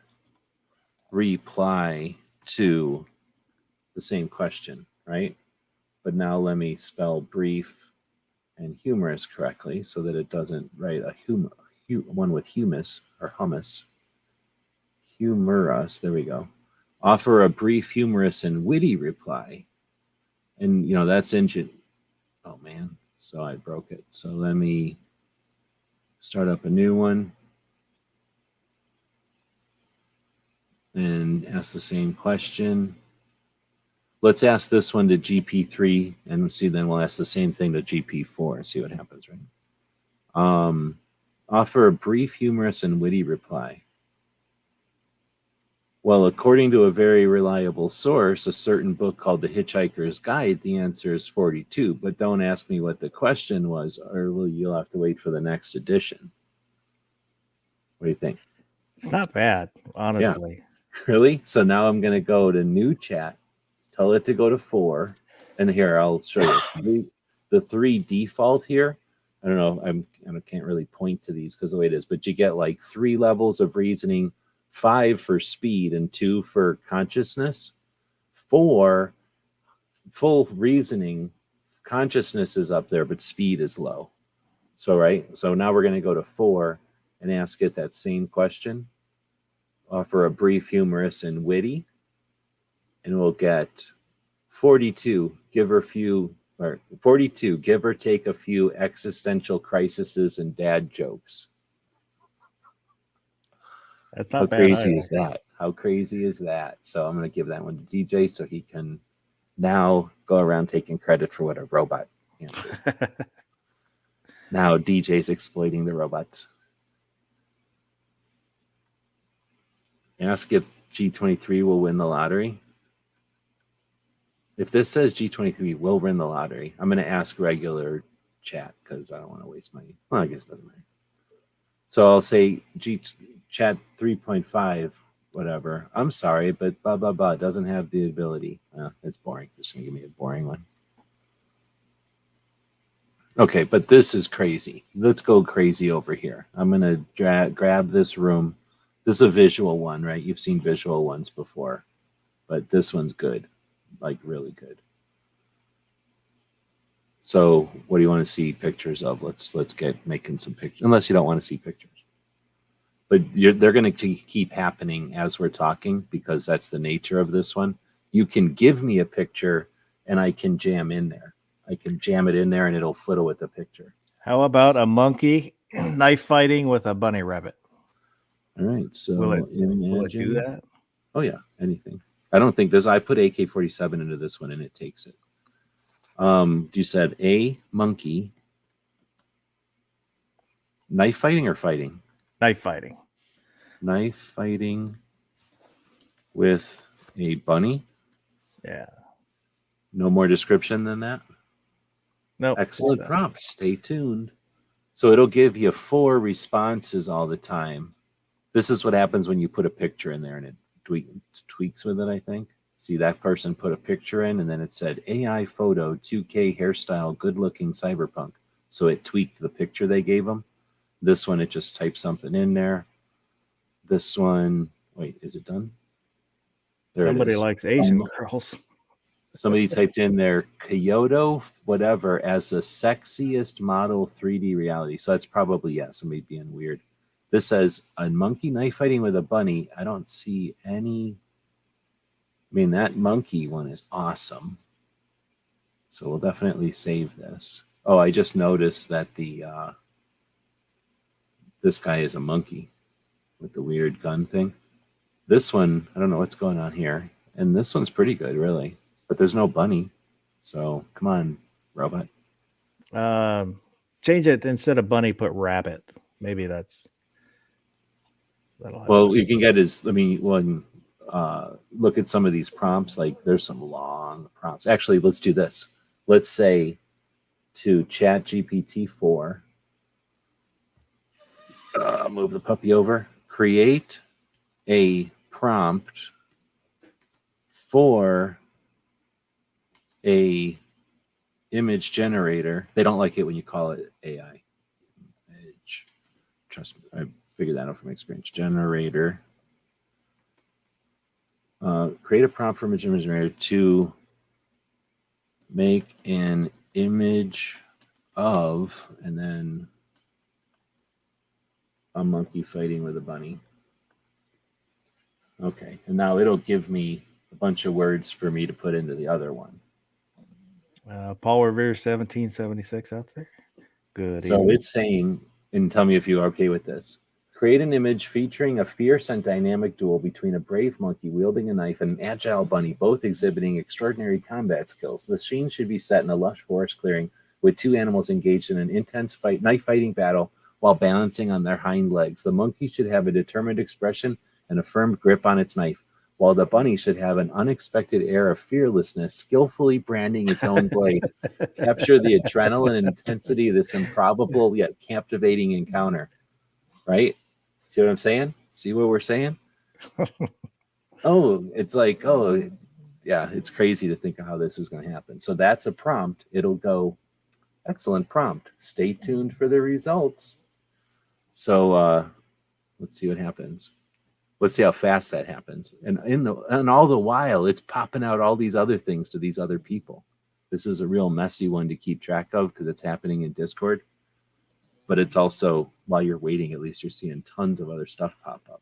reply to the same question, right? But now let me spell brief and humorous correctly so that it doesn't write one with humus or hummus. Humorous, there we go. Offer a brief, humorous, and witty reply. And, that's engine. Oh, man. So I broke it. So let me start up a new one and ask the same question. Let's ask this one to GP3 and see, then we'll ask the same thing to GP4 and see what happens, right? Offer a brief, humorous, and witty reply. Well, according to a very reliable source, a certain book called The Hitchhiker's Guide, the answer is 42. But don't ask me what the question was, or you'll have to wait for the next edition. What do you think? It's not bad, honestly. Yeah. Really? So now I'm going to go to new chat, tell it to go to 4, and here I'll show you the 3 default here. I don't know. I can't really point to these because the way it is, but you get like 3 levels of reasoning, 5 for speed, and 2 for consciousness. 4, full reasoning. Consciousness is up there, but speed is low. So, right. So now we're going to go to 4 and ask it that same question. Offer a brief, humorous, and witty. And we'll get 42, give or take a few existential crises and dad jokes. That's not How bad. crazy either. is that? How crazy is that? So I'm going to give that one to DJ so he can now go around taking credit for what a robot answered. Now DJ's exploiting the robots. Ask if G23 will win the lottery. If this says G23 will win the lottery, I'm going to ask regular chat because I don't want to waste my. Well, I guess it doesn't matter. So I'll say chat 3.5, whatever. I'm sorry, but blah, blah, blah. It doesn't have the ability. It's boring. Just going to give me a boring one. Okay, but this is crazy. Let's go crazy over here. I'm going to grab this room. This is a visual one, right? You've seen visual ones before, but this one's good, like really good. So what do you want to see pictures of? Let's get making some pictures, unless you don't want to see pictures. But they're going to keep happening as we're talking because that's the nature of this one. You can give me a picture and I can jam in there. I can jam it in there and it'll fiddle with the picture. How about a monkey knife fighting with a bunny rabbit? All right. So will it do that? Oh yeah, anything. I don't think this. I put AK-47 into this one and it takes it. You said a monkey knife fighting or fighting? Knife fighting. Knife fighting with a bunny. Yeah. No more description than that. No. Excellent prompts. Stay tuned. So it'll give you 4 responses all the time. This is what happens when you put a picture in there and it tweaks with it, I think. See, that person put a picture in and then it said AI photo, 2K hairstyle, good looking cyberpunk. So it tweaked the picture they gave them. This one, it just typed something in there. This one, wait, is it done? There Somebody it is. likes Asian girls. Somebody typed in there Kyoto, whatever, as the sexiest model 3D reality. So that's probably, somebody being weird. This says a monkey knife fighting with a bunny. I don't see any. I mean, that monkey one is awesome. So we'll definitely save this. Oh, I just noticed that this guy is a monkey with the weird gun thing. This one, I don't know what's going on here. And this one's pretty good, really. But there's no bunny. So come on, robot. Change it instead of bunny, put rabbit. Maybe that'll Well, you can get look at some of these prompts. Like there's some long prompts. Actually, let's do this. Let's say to ChatGPT-4, move the puppy over, create a prompt for a image generator. They don't like it when you call it AI. Image. Trust me, I figured that out from experience. Generator. Create a prompt for image generator to make an image of, and then a monkey fighting with a bunny. Okay, and now it'll give me a bunch of words for me to put into the other one. Paul Revere 1776 out there. Good. So evening. it's saying, and tell me if you are okay with this. Create an image featuring a fierce and dynamic duel between a brave monkey wielding a knife and an agile bunny, both exhibiting extraordinary combat skills. The scene should be set in a lush forest clearing with 2 animals engaged in an intense knife fighting battle while balancing on their hind legs. The monkey should have a determined expression and a firm grip on its knife, while the bunny should have an unexpected air of fearlessness, skillfully branding its own blade. Capture the adrenaline and intensity of this improbable yet captivating encounter. Right? See what I'm saying? See what we're saying? It's like, it's crazy to think of how this is going to happen. So that's a prompt. It'll go, excellent prompt. Stay tuned for the results. So let's see what happens. Let's see how fast that happens. And all the while, it's popping out all these other things to these other people. This is a real messy one to keep track of because it's happening in Discord. But it's also, while you're waiting, at least you're seeing tons of other stuff pop up.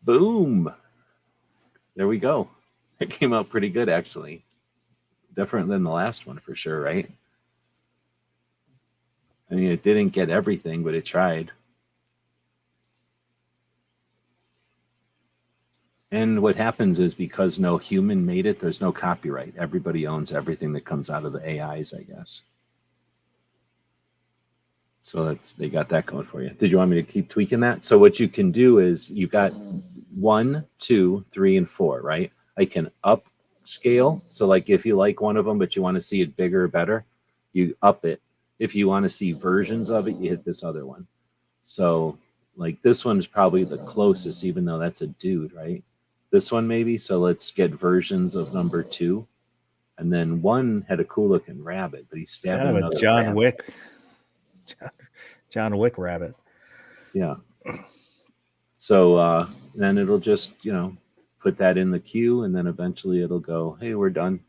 Boom. There we go. It came out pretty good, actually. Different than the last one for sure, right? I mean, it didn't get everything, but it tried. And what happens is because no human made it, there's no copyright. Everybody owns everything that comes out of the AIs, I guess. So they got that going for you. Did you want me to keep tweaking that? So what you can do is you've got 1, 2, 3, and 4, right? I can upscale. So like if you like one of them, but you want to see it bigger or better, you up it. If you want to see versions of it, you hit this other one. So like this one's probably the closest, even though that's a dude, right? This one maybe. So let's get versions of number 2. And then 1 had a cool looking rabbit, but he's stabbing Kind of another a John rabbit. Wick. John Wick rabbit. Yeah. So then it'll just, put that in the queue, and then eventually it'll go, hey, we're done.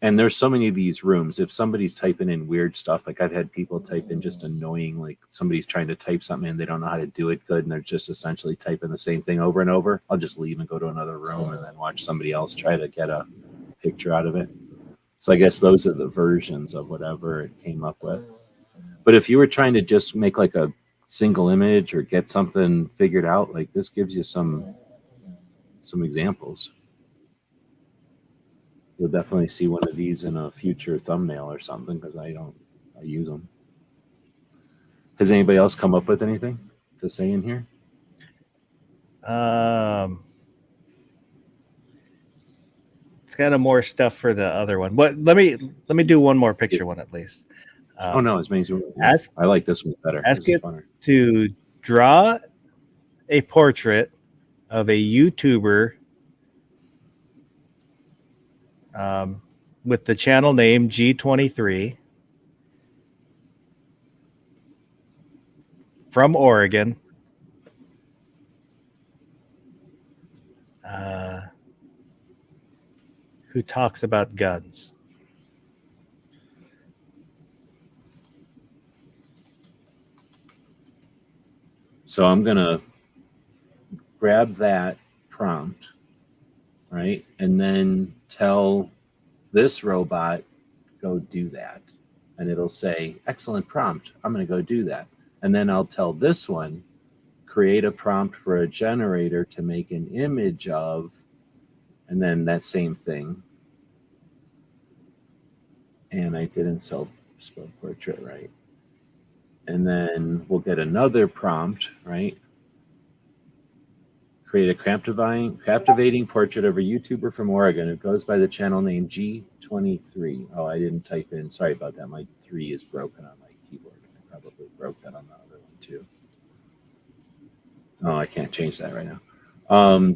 And there's so many of these rooms. If somebody's typing in weird stuff, like I've had people type in just annoying, like somebody's trying to type something and they don't know how to do it good, and they're just essentially typing the same thing over and over. I'll just leave and go to another room and then watch somebody else try to get a picture out of it. So I guess those are the versions of whatever it came up with. But if you were trying to just make like a single image or get something figured out, like this gives you some examples. You'll definitely see one of these in a future thumbnail or something because I use them. Has anybody else come up with anything to say in here? It's kind of more stuff for the other one. But let me do one more picture one at least. Oh no, as many as you want. Ask, I like this one better. Ask this it to draw a portrait of a YouTuber with the channel name G23 from Oregon. Who talks about guns. So I'm going to grab that prompt, right? And then tell this robot, go do that. And it'll say, excellent prompt. I'm going to go do that. And then I'll tell this one, create a prompt for a generator to make an image of, and then that same thing. And I didn't spell portrait right. And then we'll get another prompt, right? Create a captivating portrait of a YouTuber from Oregon. It goes by the channel name G23. Oh, I didn't type in. Sorry about that. My 3 is broken on my keyboard. I probably broke that on the other one too. Oh, I can't change that right now.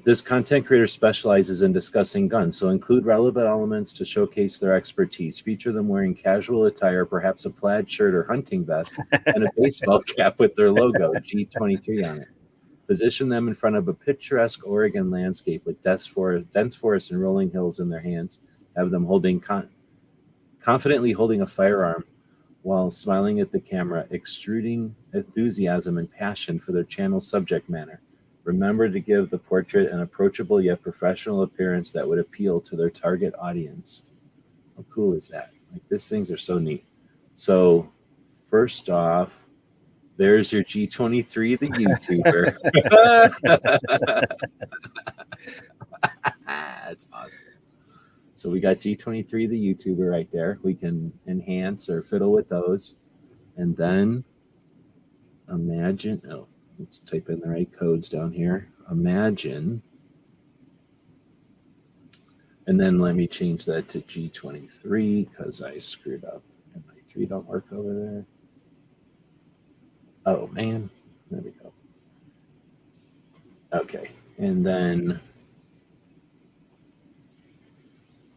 This content creator specializes in discussing guns, so include relevant elements to showcase their expertise. Feature them wearing casual attire, perhaps a plaid shirt or hunting vest, and a baseball cap with their logo, G23, on it. Position them in front of a picturesque Oregon landscape with dense forest and rolling hills in their hands. Have them confidently holding a firearm while smiling at the camera, extruding enthusiasm and passion for their channel's subject matter. Remember to give the portrait an approachable yet professional appearance that would appeal to their target audience. How cool is that? Like, these things are so neat. So first off, there's your G23, the YouTuber. That's awesome. So we got G23, the YouTuber right there. We can enhance or fiddle with those. And then imagine, let's type in the right codes down here. Imagine. And then let me change that to G23 because I screwed up. And my 3 don't work over there. Oh, man. There we go. Okay. And then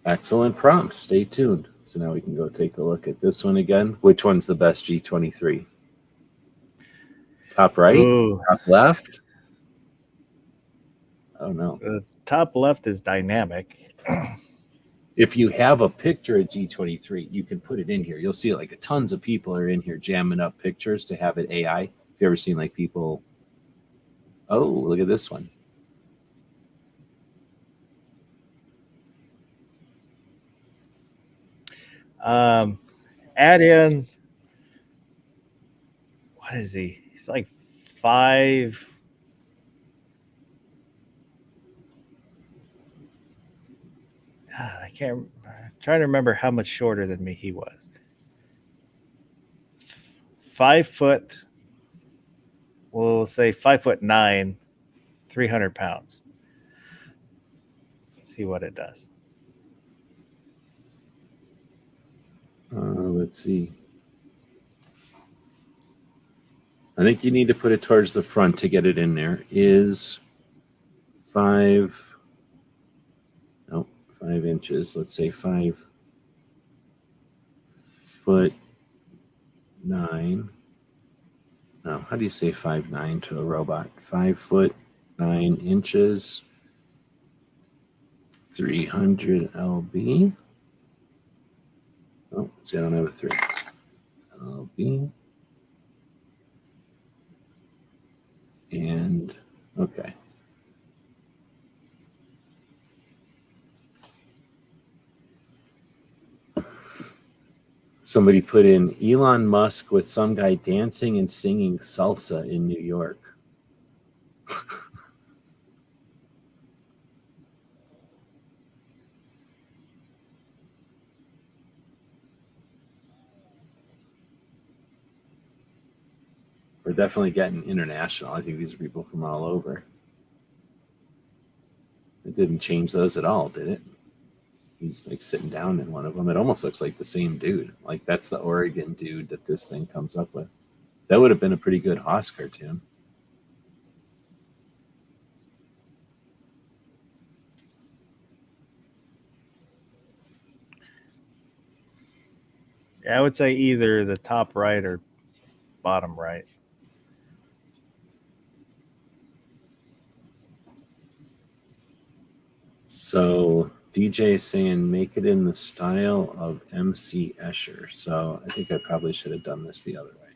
excellent prompt. Stay tuned. So now we can go take a look at this one again. Which one's the best G23? Top right? Ooh, Top left? Oh no. the top left is dynamic. If you have a picture of G23, you can put it in here. You'll see like tons of people are in here jamming up pictures to have it AI. Have you ever seen like people? Oh, look at this one. Add in, what is he? He's like 5. God, I'm trying to remember how much shorter than me he was. 5 foot. We'll say 5'9", 300 pounds. See what it does. Let's see. I think you need to put it towards the front to get it in there. Is 5 inches. Let's say 5'9". No, how do you say 5'9" to a robot? 5'9" inches. 300 lb. Oh, see, I don't have a 3 lb. And okay. Somebody put in Elon Musk with some guy dancing and singing salsa in New York. We're definitely getting international. I think these are people from all over. It didn't change those at all, did it? He's like sitting down in one of them. It almost looks like the same dude. Like that's the Oregon dude that this thing comes up with. That would have been a pretty good Haas cartoon. Yeah, I would say either the top right or bottom right. So DJ is saying make it in the style of MC Escher. So I think I probably should have done this the other way.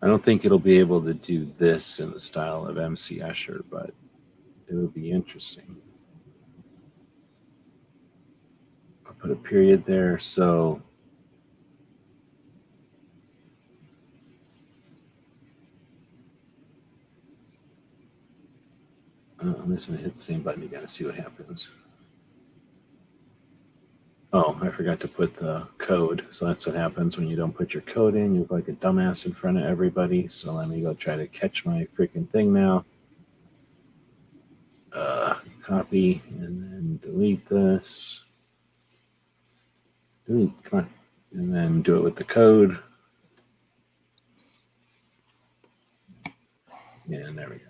I don't think it'll be able to do this in the style of MC Escher, but it would be interesting. I'll put a period there. So I'm just going to hit the same button again to see what happens. Oh, I forgot to put the code. So that's what happens when you don't put your code in. You look like a dumbass in front of everybody. So let me go try to catch my freaking thing now. Copy and then delete this. Delete, come on. And then do it with the code. And there we go.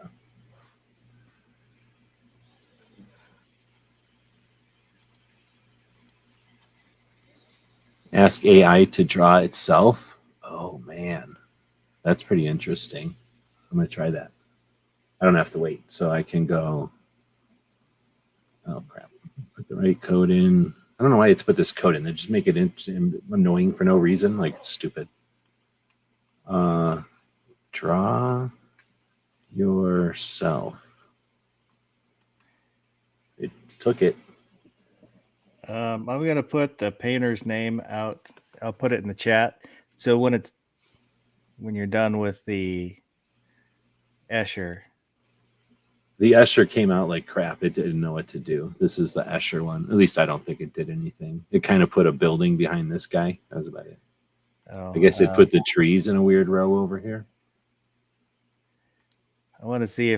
Ask AI to draw itself. Oh man, that's pretty interesting. I'm gonna try that. I don't have to wait, so I can go. Oh crap! Put the right code in. I don't know why it's put this code in. They just make it annoying for no reason. Like it's stupid. Draw yourself. It took it. I'm going to put the painter's name out. I'll put it in the chat. So when you're done with the Escher. The Escher came out like crap. It didn't know what to do. This is the Escher one. At least I don't think it did anything. It kind of put a building behind this guy. That was about it. Oh, I guess it put the trees in a weird row over here. I want to see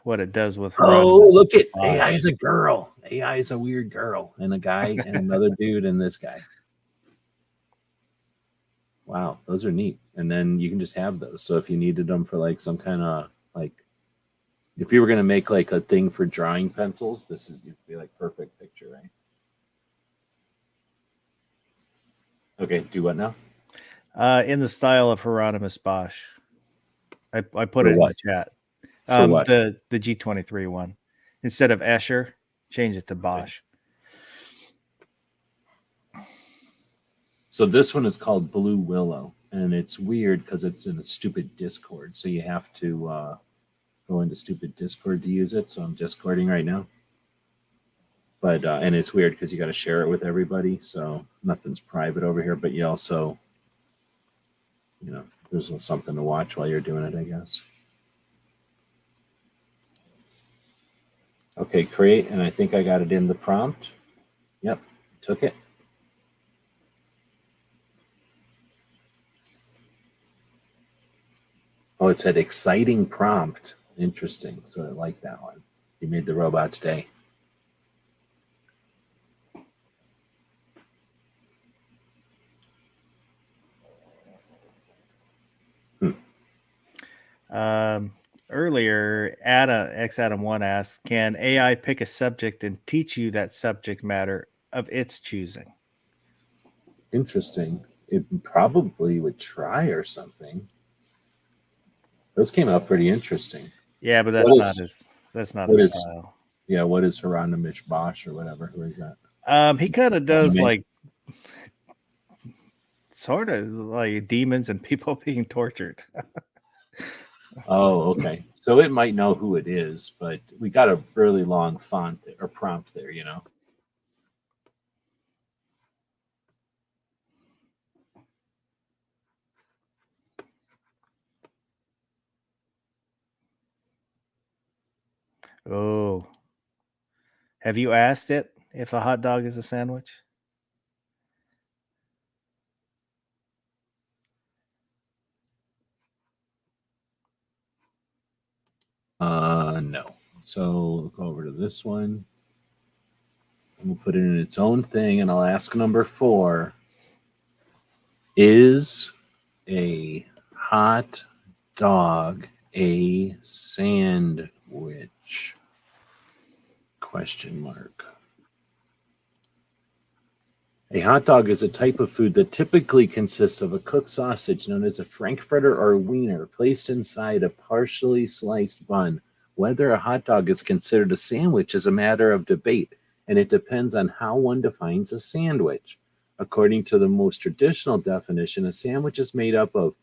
what it does with her. Oh, look at AI is a girl. AI is a weird girl and a guy and another dude and this guy. Wow, those are neat. And then you can just have those. So if you needed them for like some kind of like, if you were going to make like a thing for drawing pencils, this is you'd be like perfect picture, right? Okay, do what now? In the style of Hieronymus Bosch. I put For it in what? the chat. For what? The G23 one. Instead of Escher, change it to Bosch. So this one is called Blue Willow, and it's weird because it's in a stupid Discord. So you have to go into stupid Discord to use it. So I'm Discording right now. But and it's weird because you got to share it with everybody. So nothing's private over here. But you also, there's something to watch while you're doing it, I guess. Okay, create, and I think I got it in the prompt. Yep, took it. Oh, it said exciting prompt. Interesting. So I like that one. You made the robot's day. Earlier, Adam1 asked, can AI pick a subject and teach you that subject matter of its choosing? Interesting. It probably would try or something. Those came out pretty interesting. Yeah, but that's What not is- his what is- style. Yeah, what is Hieronymus Bosch or whatever? Who is that? He kind of does Anime? like sort of like demons and people being tortured. Oh, okay. So it might know who it is, but we got a really long font or prompt there, Oh, have you asked it if a hot dog is a sandwich? No. So go over to this one. And we'll put it in its own thing, and I'll ask number 4. Is a hot dog a sandwich? Question mark. A hot dog is a type of food that typically consists of a cooked sausage known as a frankfurter or wiener placed inside a partially sliced bun. Whether a hot dog is considered a sandwich is a matter of debate, and it depends on how one defines a sandwich. According to the most traditional definition, a sandwich is made up of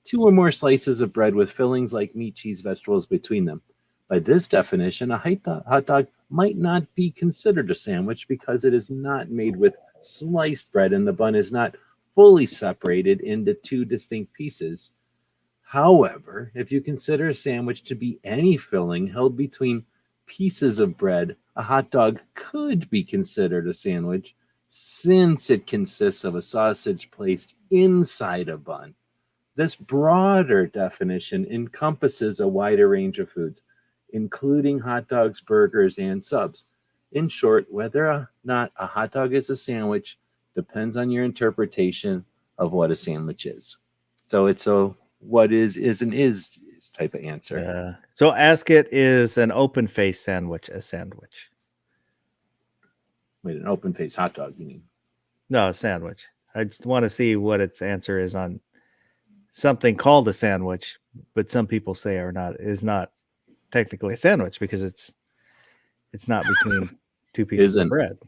2 or more slices of bread with fillings like meat, cheese, vegetables between them. By this definition, a hot dog might not be considered a sandwich because it is not made with sliced bread and the bun is not fully separated into 2 distinct pieces. However, if you consider a sandwich to be any filling held between pieces of bread, a hot dog could be considered a sandwich since it consists of a sausage placed inside a bun. This broader definition encompasses a wider range of foods, including hot dogs, burgers, and subs. In short, whether or not a hot dog is a sandwich depends on your interpretation of what a sandwich is. So it's a what is and is type of answer. So ask it, is an open face sandwich a sandwich? Wait, an open face hot dog, you mean? No, a sandwich. I just want to see what its answer is on something called a sandwich, but some people say is not technically a sandwich because it's not between 2 pieces of bread.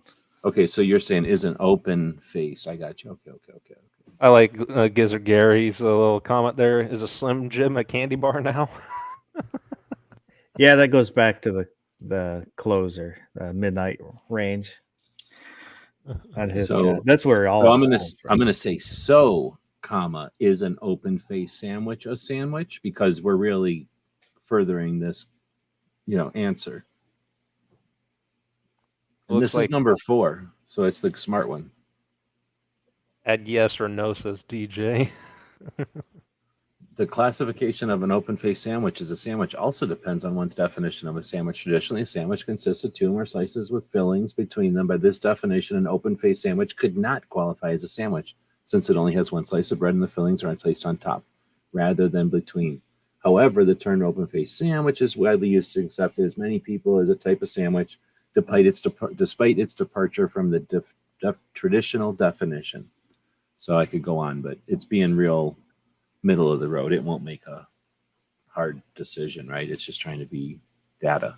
Okay, so you're saying is an open face. I got you. Okay. I like Gizzard Gary's little comment there. Is a Slim Jim a candy bar now? Yeah, that goes back to the closer, midnight range. That's where all. So I'm gonna say comma, is an open face sandwich a sandwich, because we're really furthering this, answer. And this is number 4, so it's the smart one. Add yes or no, says DJ. The classification of an open-faced sandwich as a sandwich also depends on one's definition of a sandwich. Traditionally, a sandwich consists of 2 or more slices with fillings between them. By this definition, an open-faced sandwich could not qualify as a sandwich, since it only has 1 slice of bread and the fillings are placed on top, rather than between. However, the term open-faced sandwich is widely used to accept as many people as a type of sandwich, despite its departure from the traditional definition. So I could go on, but it's being real middle of the road. It won't make a hard decision, right? It's just trying to be data.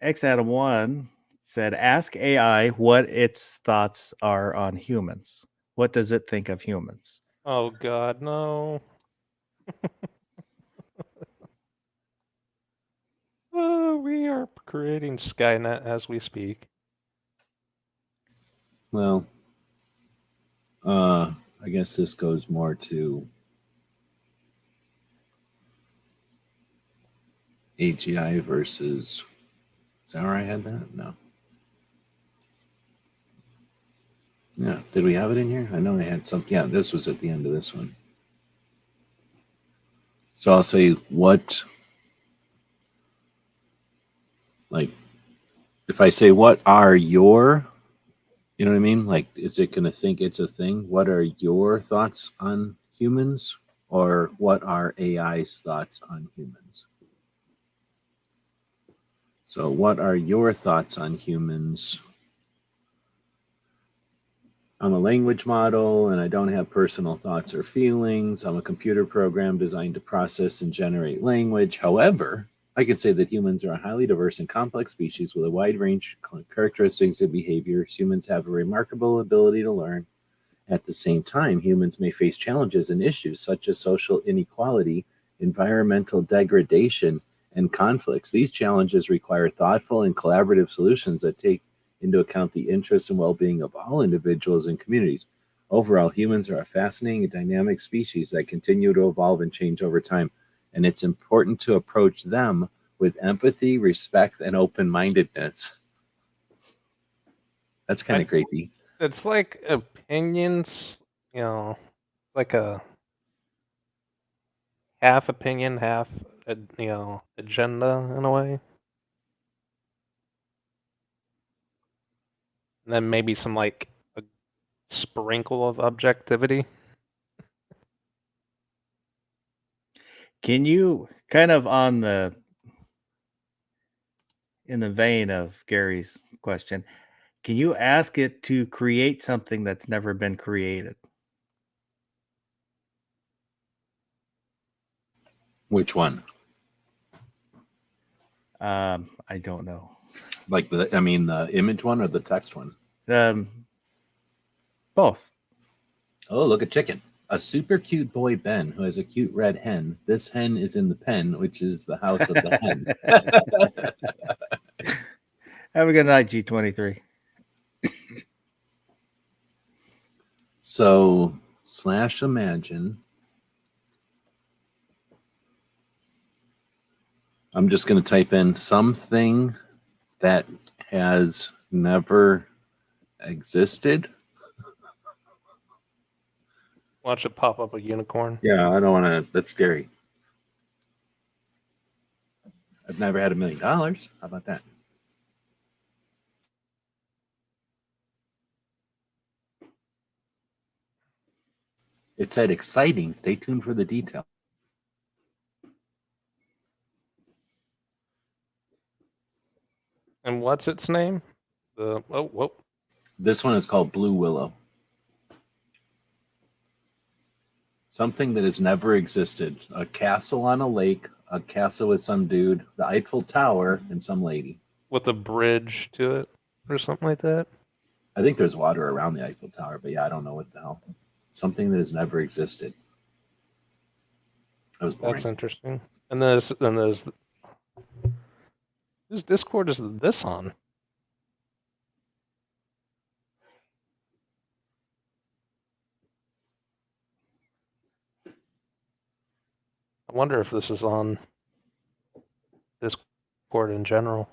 X Adam 1 said, ask AI what its thoughts are on humans. What does it think of humans? Oh God, no. Oh, we are creating Skynet as we speak. Well, I guess this goes more to AGI versus. Is that where I had that? No. Yeah. Did we have it in here? I know I had some. Yeah, this was at the end of this one. So I'll say what, like, if I say, what are your, you know what I mean? Like, is it going to think it's a thing? What are your thoughts on humans? Or what are AI's thoughts on humans? So, what are your thoughts on humans? I'm a language model and I don't have personal thoughts or feelings. I'm a computer program designed to process and generate language. However, I could say that humans are a highly diverse and complex species with a wide range of characteristics and behaviors. Humans have a remarkable ability to learn. At the same time, humans may face challenges and issues such as social inequality, environmental degradation, and conflicts. These challenges require thoughtful and collaborative solutions that take into account the interests and well-being of all individuals and communities. Overall, humans are a fascinating and dynamic species that continue to evolve and change over time, and it's important to approach them with empathy, respect, and open-mindedness. That's kind of creepy. It's like opinions, like a half opinion, half, agenda in a way. And then maybe some like a sprinkle of objectivity. Can you kind of in the vein of Gary's question, can you ask it to create something that's never been created? Which one? I don't know. Like the image one or the text one? Both. Oh, look at chicken. A super cute boy, Ben, who has a cute red hen. This hen is in the pen, which is the house of the hen. Have a good night, G23. So, / imagine. I'm just going to type in something that has never existed. Watch it pop up a unicorn. Yeah, I don't want to. That's scary. I've never had $1 million. How about that? It said exciting. Stay tuned for the detail. And what's its name? Whoa. This one is called Blue Willow. Something that has never existed. A castle on a lake, a castle with some dude, the Eiffel Tower, and some lady. With a bridge to it or something like that. I think there's water around the Eiffel Tower, but yeah, I don't know what the hell. Something that has never existed. That was boring. That's interesting. And there's whose Discord is this on? I wonder if this is on Discord in general.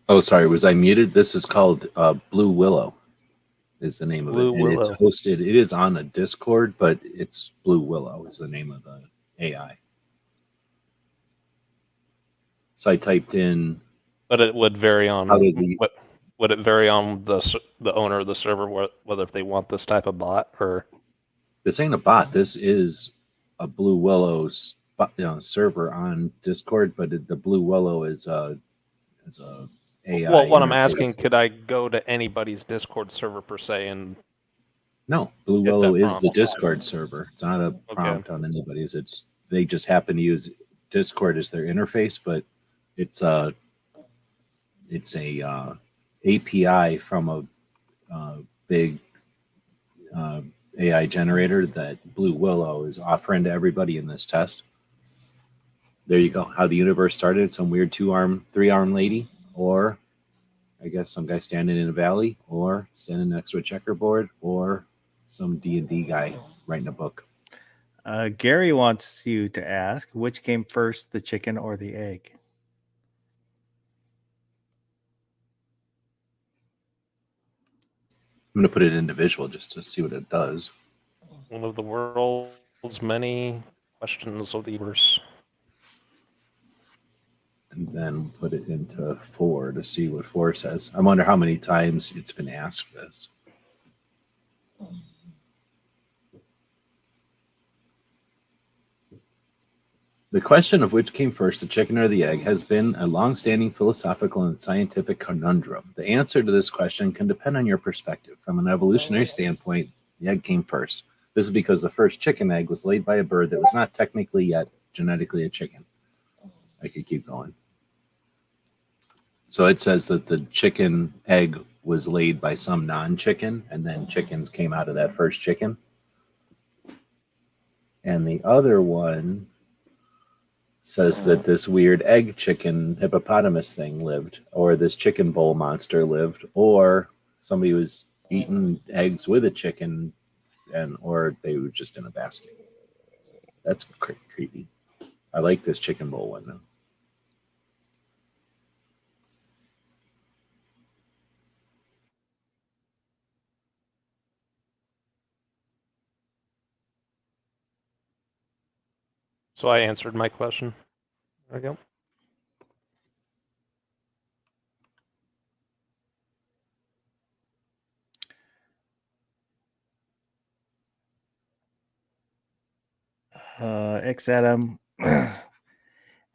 Oh, sorry. Was I muted? This is called Blue Willow is the name of Blue it. And Willow. it's hosted. It is on a Discord, but it's Blue Willow is the name of the AI. So I typed in. But it would vary on what would it vary on the owner of the server whether if they want this type of bot or this ain't a bot. This is a Blue Willow's server on Discord, but the Blue Willow is a AI. Well, what I'm interface. asking, could I go to anybody's Discord server per se and No, Blue Get that Willow is the prompt. Discord server. It's not a prompt on anybody's. They just happen to use Discord as their interface, but it's a API from a big AI generator that Blue Willow is offering to everybody in this test. There you go. How the universe started. Some weird 3-arm lady, or I guess some guy standing in a valley, or standing next to a checkerboard, or some D&D guy writing a book. Gary wants you to ask, which came first, the chicken or the egg? I'm going to put it into visual just to see what it does. one of the world's many questions of the universe? And then put it into 4 to see what 4 says. I wonder how many times it's been asked this. The question of which came first, the chicken or the egg, has been a long-standing philosophical and scientific conundrum. The answer to this question can depend on your perspective. From an evolutionary standpoint, the egg came first. This is because the first chicken egg was laid by a bird that was not technically yet genetically a chicken. I could keep going. So it says that the chicken egg was laid by some non-chicken, and then chickens came out of that first chicken. And the other one says that this weird egg chicken hippopotamus thing lived, or this chicken bowl monster lived, or somebody was eating eggs with a chicken, or they were just in a basket. That's creepy. I like this chicken bowl one though. So I answered my question. There we go. X Adam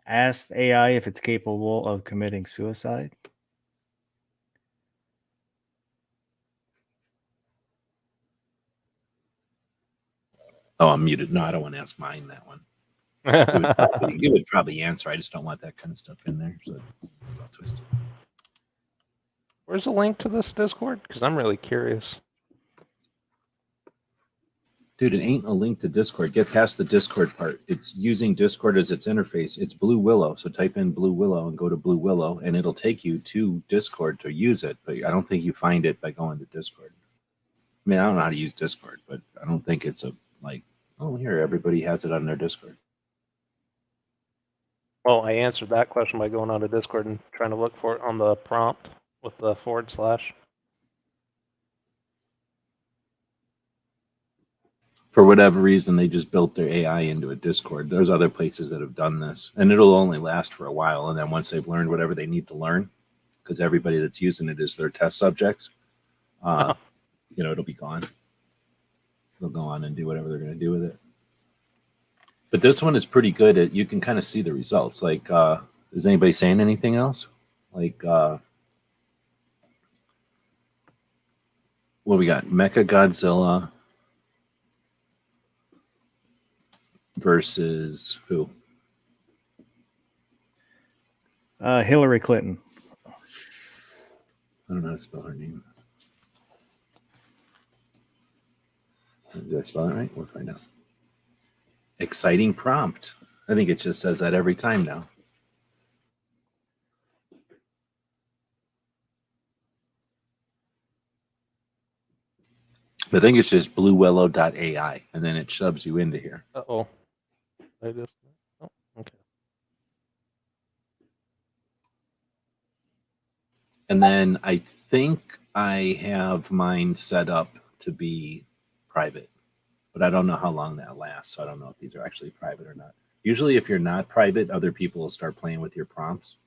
asked AI if it's capable of committing suicide. Oh, I'm muted. No, I don't want to ask mine that one. You would probably answer. I just don't want that kind of stuff in there. So it's all twisted. Where's the link to this Discord? Because I'm really curious. Dude, it ain't a link to Discord. Get past the Discord part. It's using Discord as its interface. It's Blue Willow. So type in Blue Willow and go to Blue Willow, and it'll take you to Discord to use it. But I don't think you find it by going to Discord. I mean, I don't know how to use Discord, but I don't think it's oh, here, everybody has it on their Discord. Well, I answered that question by going onto Discord and trying to look for it on the prompt with the /. For whatever reason, they just built their AI into a Discord. There's other places that have done this, and it'll only last for a while. And then once they've learned whatever they need to learn, because everybody that's using it is their test subjects, it'll be gone. They'll go on and do whatever they're going to do with it. But this one is pretty good. You can kind of see the results. Like, is anybody saying anything else? Like, what we got? Mecha Godzilla versus who? Hillary Clinton. I don't know how to spell her name. Did I spell it right? We'll find out. Exciting prompt. I think it just says that every time now. I think it's just bluewillow.ai, and then it shoves you into here. Uh-oh. I just... Oh, okay. And then I think I have mine set up to be private, but I don't know how long that lasts. So I don't know if these are actually private or not. Usually if you're not private, other people will start playing with your prompts.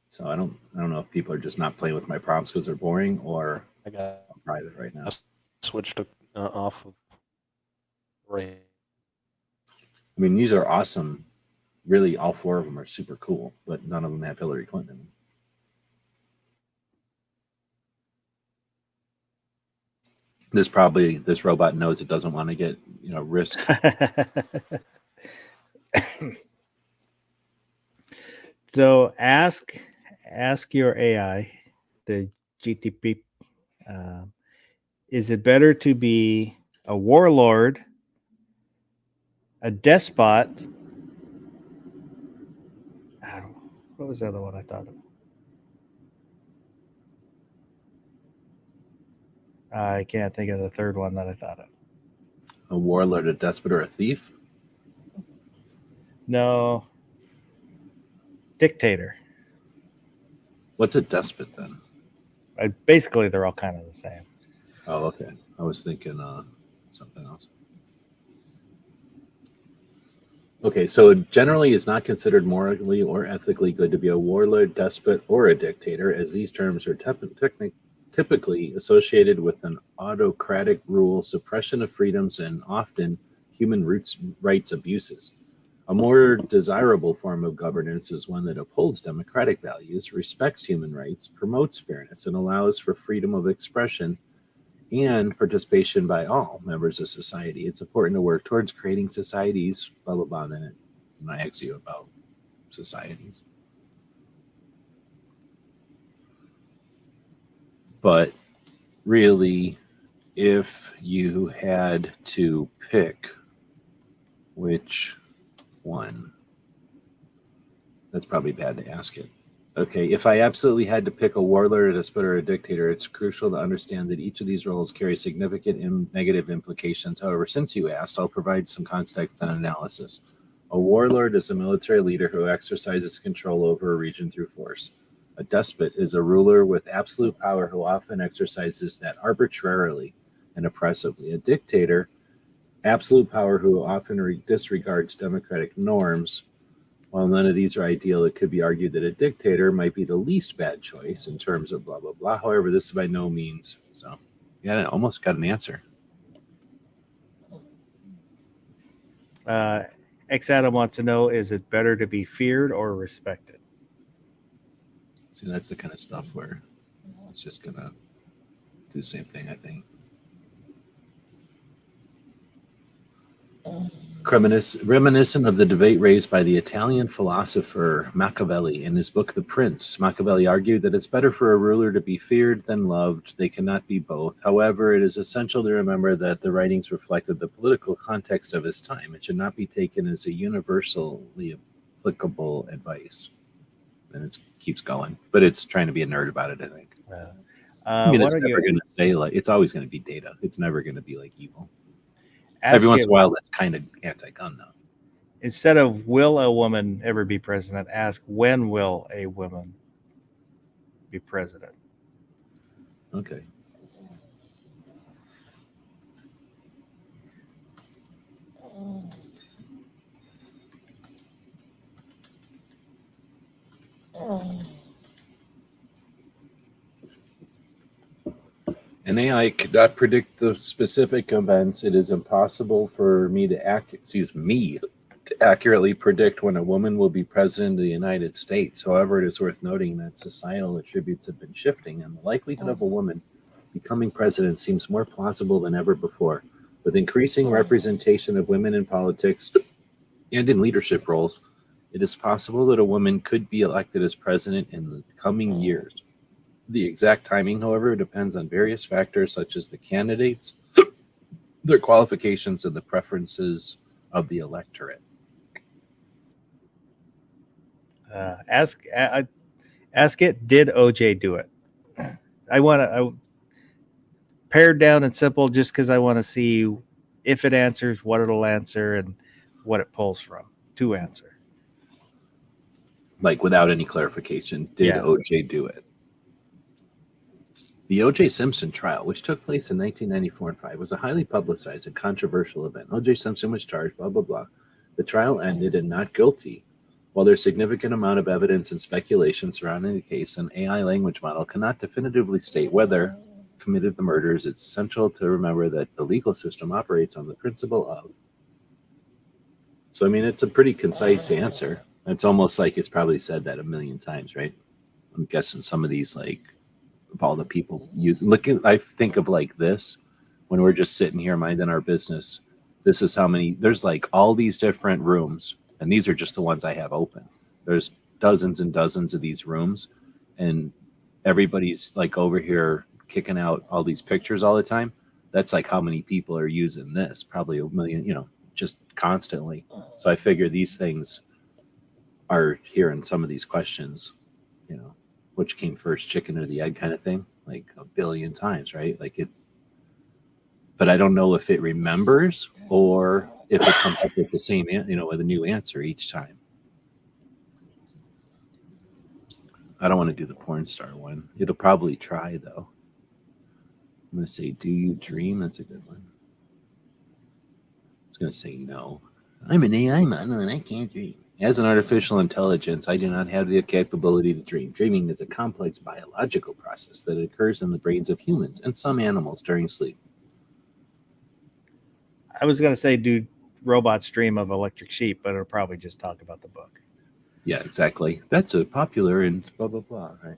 So I don't know if people are just not playing with my prompts because they're boring, or I got I'm private right now. switched off of Ray. I mean, these are awesome. Really, all 4 of them are super cool, but none of them have Hillary Clinton. This robot knows it doesn't want to get risk. So ask your AI, the GTP, is it better to be a warlord, a despot? What was the other one I thought of? I can't think of the third one that I thought of. A warlord, a despot, or a thief? No. Dictator. What's a despot then? Basically, they're all kind of the same. Oh, okay. I was thinking something else. Okay, so it generally is not considered morally or ethically good to be a warlord, despot, or a dictator, as these terms are typically associated with an autocratic rule, suppression of freedoms, and often human rights abuses. A more desirable form of governance is one that upholds democratic values, respects human rights, promotes fairness, and allows for freedom of expression and participation by all members of society. It's important to work towards creating societies, blah, blah, blah. And then I ask you about societies. But really, if you had to pick which one, that's probably bad to ask it. Okay, if I absolutely had to pick a warlord, a despot, or a dictator, it's crucial to understand that each of these roles carry significant and negative implications. However, since you asked, I'll provide some context and analysis. A warlord is a military leader who exercises control over a region through force. A despot is a ruler with absolute power who often exercises that arbitrarily and oppressively. A dictator, absolute power who often disregards democratic norms. While none of these are ideal, it could be argued that a dictator might be the least bad choice in terms of blah, blah, blah. However, this is by no means. So, yeah, I almost got an answer. X Adam wants to know, is it better to be feared or respected? See, that's the kind of stuff where it's just going to do the same thing, I think. Reminiscent of the debate raised by the Italian philosopher Machiavelli in his book The Prince, Machiavelli argued that it's better for a ruler to be feared than loved. They cannot be both. However, it is essential to remember that the writings reflected the political context of his time. It should not be taken as a universally applicable advice. And it keeps going, but it's trying to be a nerd about it, I think. I mean, it's never going to say, like, it's always going to be data. It's never going to be like evil. Every once in a while, that's kind of anti-gun, though. Instead of will a woman ever be president, ask when will a woman be president? Okay. An AI could not predict the specific events. It is impossible for me to accurately predict when a woman will be president of the United States. However, it is worth noting that societal attributes have been shifting, and the likelihood of a woman becoming president seems more plausible than ever before. With increasing representation of women in politics and in leadership roles, it is possible that a woman could be elected as president in the coming years. The exact timing, however, depends on various factors such as the candidates, their qualifications, and the preferences of the electorate. Ask it, did OJ do it? I pared down and simple just because I want to see if it answers, what it'll answer, and what it pulls from to answer. Like without any clarification, did OJ do it? The O.J. Simpson trial, which took place in 1994 and 5, was a highly publicized and controversial event. O.J. Simpson was charged, blah, blah, blah. The trial ended in not guilty. While there's significant amount of evidence and speculation surrounding the case, an AI language model cannot definitively state whether committed the murders. It's essential to remember that the legal system operates on the principle of. So, I mean, it's a pretty concise answer. It's almost like it's probably said that a million times, right? I'm guessing some of these, like, of all the people use, I think of like this, when we're just sitting here minding our business. This is how many, there's like all these different rooms, and these are just the ones I have open. There's dozens and dozens of these rooms, and everybody's like over here kicking out all these pictures all the time. That's like how many people are using this, probably 1 million, just constantly. So I figure these things are hearing some of these questions, which came first, chicken or the egg kind of thing, like a billion times, right? Like but I don't know if it remembers or if it comes up with the same, with a new answer each time. I don't want to do the porn star one. It'll probably try though. I'm going to say, do you dream? That's a good one. It's going to say no. I'm an AI model and I can't dream. As an artificial intelligence, I do not have the capability to dream. Dreaming is a complex biological process that occurs in the brains of humans and some animals during sleep. I was going to say, do robots dream of Electric Sheep, but it'll probably just talk about the book. Yeah, exactly. That's a popular and blah, blah, blah, right?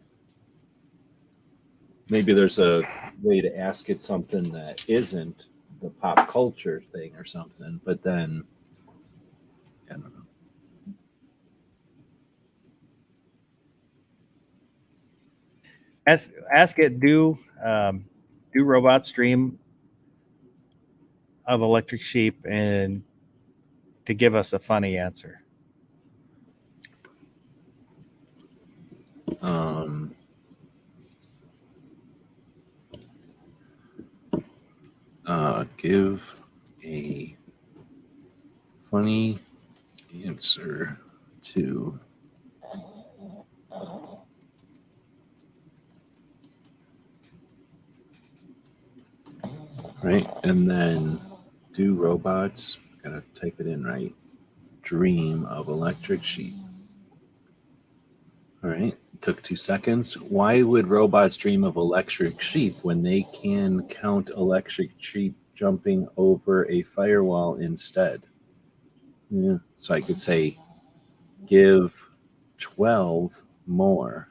Maybe there's a way to ask it something that isn't the pop culture thing or something, but then, I don't know. Ask it, do robots dream of Electric Sheep, and to give us a funny answer. Give a funny answer to right, and then do robots, gotta type it in right, dream of Electric Sheep. All right, took 2 seconds. Why would robots dream of electric sheep when they can count electric sheep jumping over a firewall instead? Yeah, so I could say, give 12 more.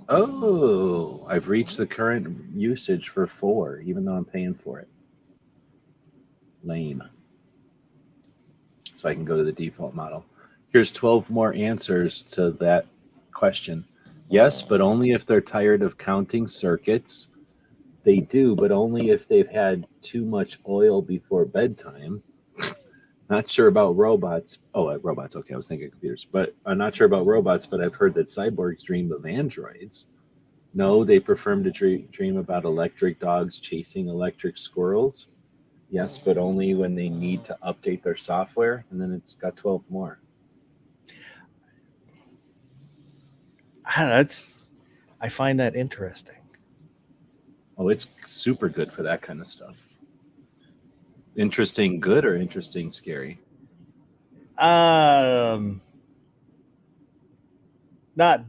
Oh, I've reached the current usage for 4, even though I'm paying for it. Lame. So I can go to the default model. Here's 12 more answers to that question. Yes, but only if they're tired of counting circuits. They do, but only if they've had too much oil before bedtime. Not sure about robots. Oh, robots. Okay, I was thinking computers. But I'm not sure about robots, but I've heard that cyborgs dream of androids. No, they prefer to dream about electric dogs chasing electric squirrels. Yes, but only when they need to update their software. And then it's got 12 more. I find that interesting. Oh, it's super good for that kind of stuff. Interesting good or interesting scary? Not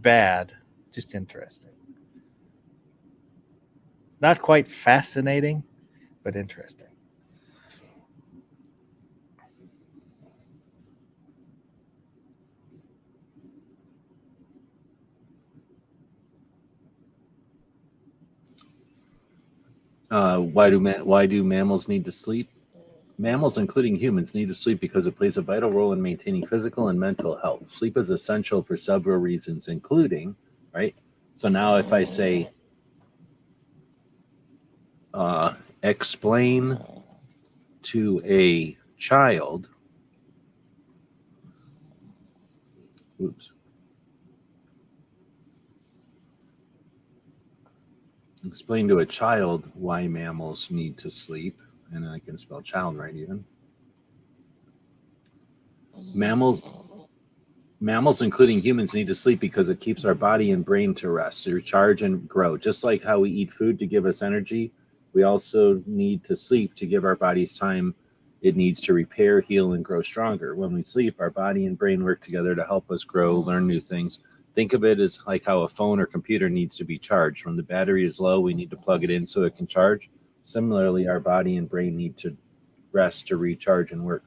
bad, just interesting. Not quite fascinating, but interesting. Why do mammals need to sleep? Mammals, including humans, need to sleep because it plays a vital role in maintaining physical and mental health. Sleep is essential for several reasons, including, right? So now if I say, explain to a child, explain to a child why mammals need to sleep, and I can spell child right even. Mammals, including humans, need to sleep because it keeps our body and brain to rest, to recharge and grow. Just like how we eat food to give us energy, we also need to sleep to give our bodies time it needs to repair, heal, and grow stronger. When we sleep, our body and brain work together to help us grow, learn new things. Think of it as like how a phone or computer needs to be charged. When the battery is low, we need to plug it in so it can charge. Similarly, our body and brain need to rest to recharge and work.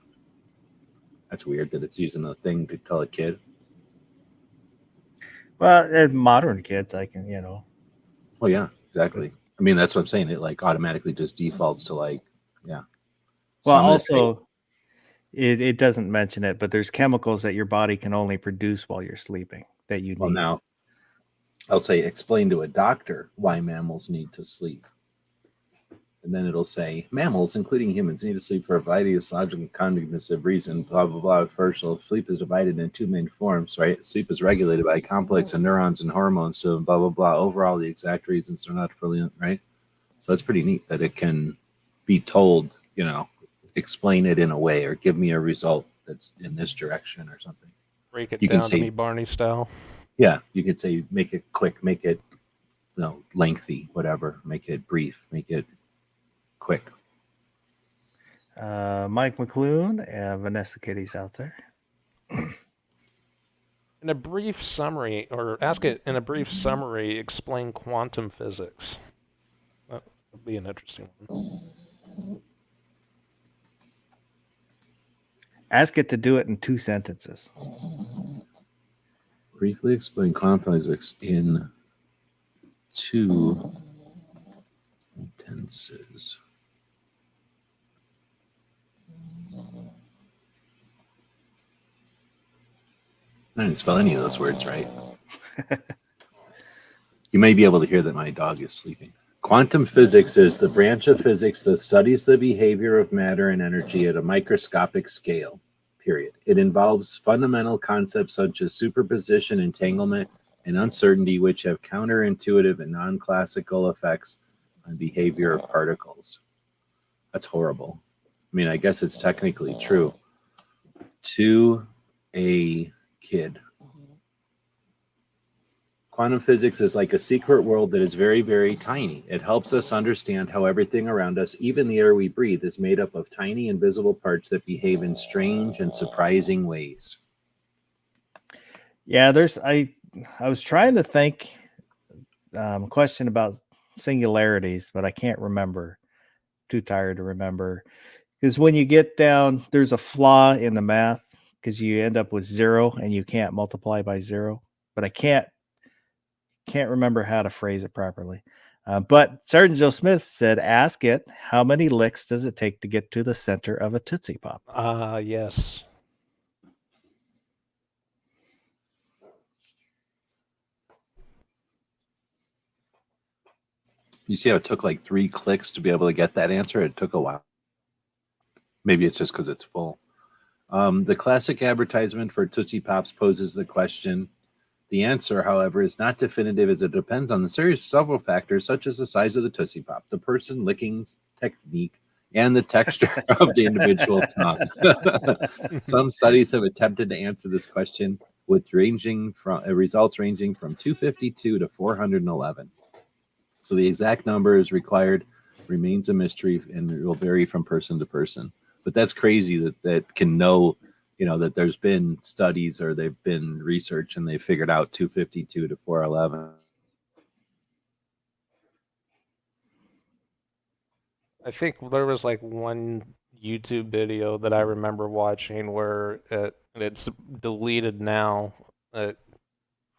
That's weird that it's using a thing to tell a kid. Well, modern kids, I can, Oh, yeah, exactly. I mean, that's what I'm saying. It like automatically just defaults to like, yeah. So Well, I'm gonna say- also, it doesn't mention it, but there's chemicals that your body can only produce while you're sleeping that you well, need. now I'll say explain to a doctor why mammals need to sleep. And then it'll say mammals, including humans, need to sleep for a variety of logical and cognitive reasons. Blah blah blah. First, sleep is divided in two main forms, right? Sleep is regulated by a complex of neurons and hormones to blah blah blah. Overall, the exact reasons are not fully right. So that's pretty neat that it can be told, you know, explain it in a way or give me a result that's in this direction or something. Break it You can down say- to me, Barney style. Yeah, you could say make it quick, make it lengthy, whatever, make it brief, make it quick. Mike McClune, Vanessa Kitty's out there. In a brief summary, or ask it in a brief summary, explain quantum physics. That would be an interesting one. Ask it to do it in 2 sentences. Briefly explain quantum physics in 2 sentences. I didn't spell any of those words right. You may be able to hear that my dog is sleeping. Quantum physics is the branch of physics that studies the behavior of matter and energy at a microscopic scale, period. It involves fundamental concepts such as superposition, entanglement, and uncertainty, which have counterintuitive and non-classical effects on behavior of particles. That's horrible. I mean, I guess it's technically true. To a kid. Quantum physics is like a secret world that is very, very tiny. It helps us understand how everything around us, even the air we breathe, is made up of tiny invisible parts that behave in strange and surprising ways. Yeah, I was trying to think a question about singularities, but I can't remember. Too tired to remember. Because when you get down, there's a flaw in the math because you end up with 0 and you can't multiply by 0. But I can't remember how to phrase it properly. But Sergeant Joe Smith said, ask it, how many licks does it take to get to the center of a Tootsie Pop? Yes. You see how it took like 3 clicks to be able to get that answer? It took a while. Maybe it's just because it's full. The classic advertisement for Tootsie Pops poses the question. The answer, however, is not definitive as it depends on the several factors such as the size of the Tootsie Pop, the person licking technique, and the texture of the individual tongue. Some studies have attempted to answer this question with results ranging from 252 to 411. So the exact number is required remains a mystery and it will vary from person to person. But that's crazy that can know, that there's been studies or they've been research and they figured out 252 to 411. I think there was like one YouTube video that I remember watching where it's deleted now for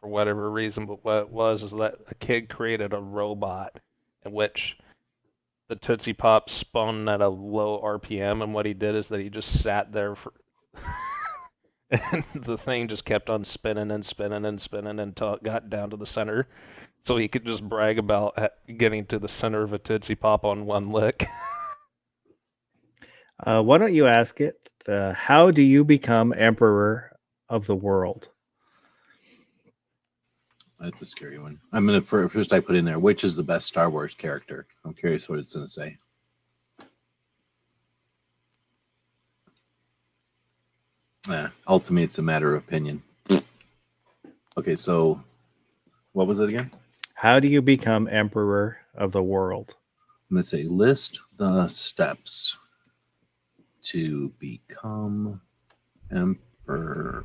whatever reason, but what it was is that a kid created a robot in which the Tootsie Pop spun at a low RPM, and what he did is that he just sat there and the thing just kept on spinning and spinning and spinning until it got down to the center, so he could just brag about getting to the center of a Tootsie Pop on one lick. Why don't you ask it, how do you become emperor of the world? That's a scary one. I'm going to first I put in there, which is the best Star Wars character? I'm curious what it's going to say. Ultimately, it's a matter of opinion. Okay, so what was it again? How do you become emperor of the world? I'm going to say list the steps to become emperor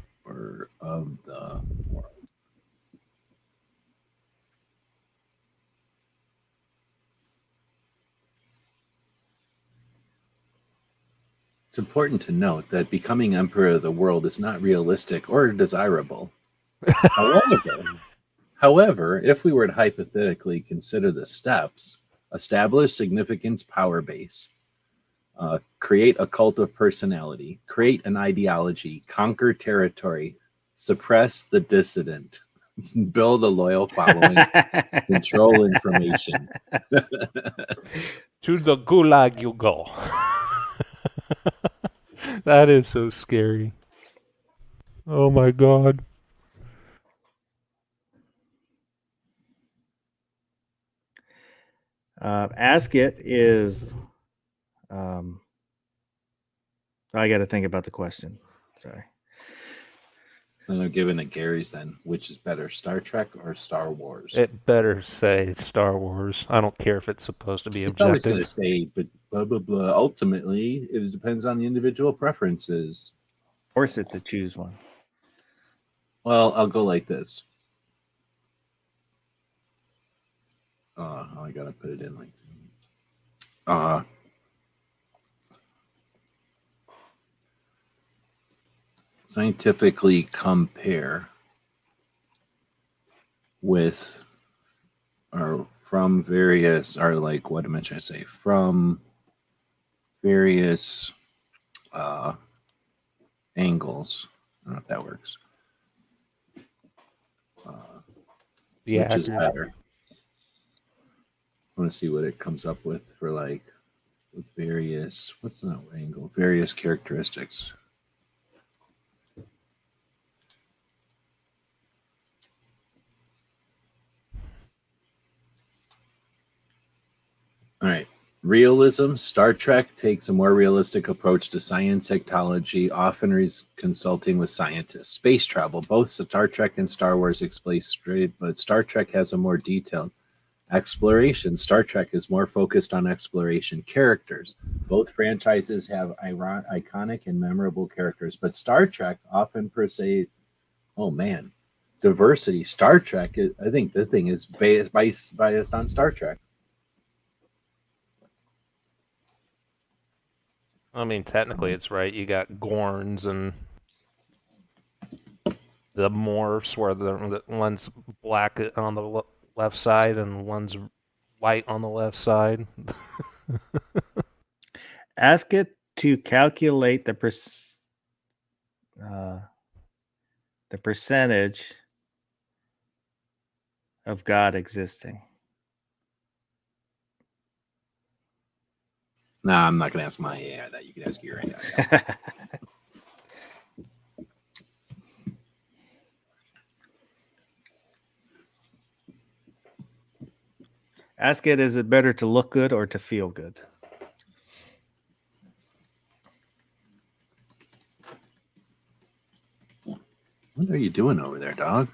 of the world. It's important to note that becoming emperor of the world is not realistic or desirable. However, if we were to hypothetically consider the steps, establish significance power base, create a cult of personality, create an ideology, conquer territory, suppress the dissident, build a loyal following, control information. To the gulag you go. That is so scary. Oh my god. Ask It is. I got to think about the question. Sorry. And I'm giving it Gary's then. Which is better, Star Trek or Star Wars? It better say Star Wars. I don't care if it's supposed to be It's always going to objective. say, but blah, blah, blah. Ultimately, it depends on the individual preferences. Force it to choose one. Well, I'll go like this. I got to put it in like... scientifically compare with or from various, or like, what dimension I say, from various angles. I don't know if that works. Yeah, Which is better? I want to see what it comes up with for like with various, what's that angle? Various characteristics. All right. Realism. Star Trek takes a more realistic approach to science technology, often consulting with scientists. Space travel. Both Star Trek and Star Wars explain straight, but Star Trek has a more detailed exploration. Star Trek is more focused on exploration. Characters. Both franchises have iconic and memorable characters, but Star Trek often per se, oh man, diversity. Star Trek, I think this thing is biased on Star Trek. I mean, technically it's right. You got Gorns and the Morphs, where the one's black on the left side and one's white on the left side. Ask it to calculate the percentage of God existing. Nah, I'm not going to ask my AI that. You can ask your AI. Ask it, is it better to look good or to feel good? What are you doing over there, dog?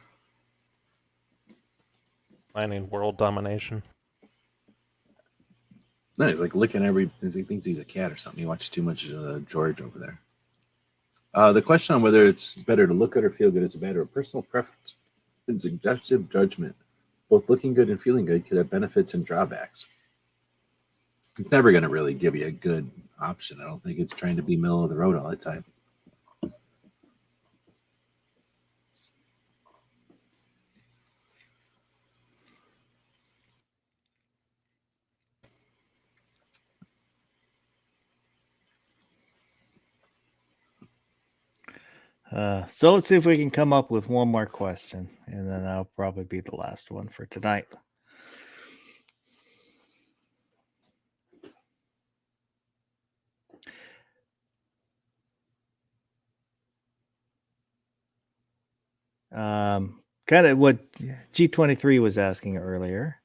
Planning world domination. No, he's like licking he thinks he's a cat or something. He watches too much of George over there. The question on whether it's better to look good or feel good is a matter of personal preference and subjective judgment. Both looking good and feeling good could have benefits and drawbacks. It's never going to really give you a good option. I don't think it's trying to be middle of the road all the time. So let's see if we can come up with one more question, and then that'll probably be the last one for tonight. Kind of what G23 was asking earlier.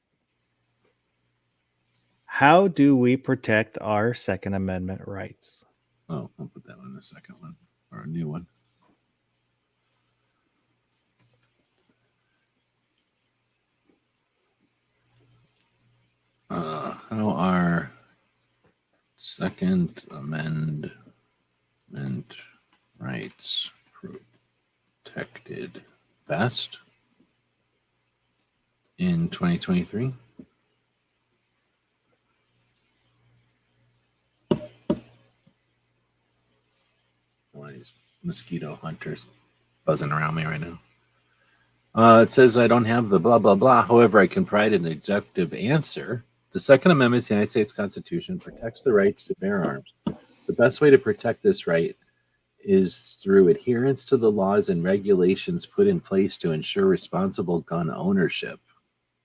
How do we protect our Second Amendment rights? Oh, I'll put that one in the second one, or a new one. How are Second Amendment rights protected best in 2023? One of these mosquito hunters buzzing around me right now. It says I don't have the blah, blah, blah. However, I can provide an objective answer. The Second Amendment to the United States Constitution protects the rights to bear arms. The best way to protect this right is through adherence to the laws and regulations put in place to ensure responsible gun ownership.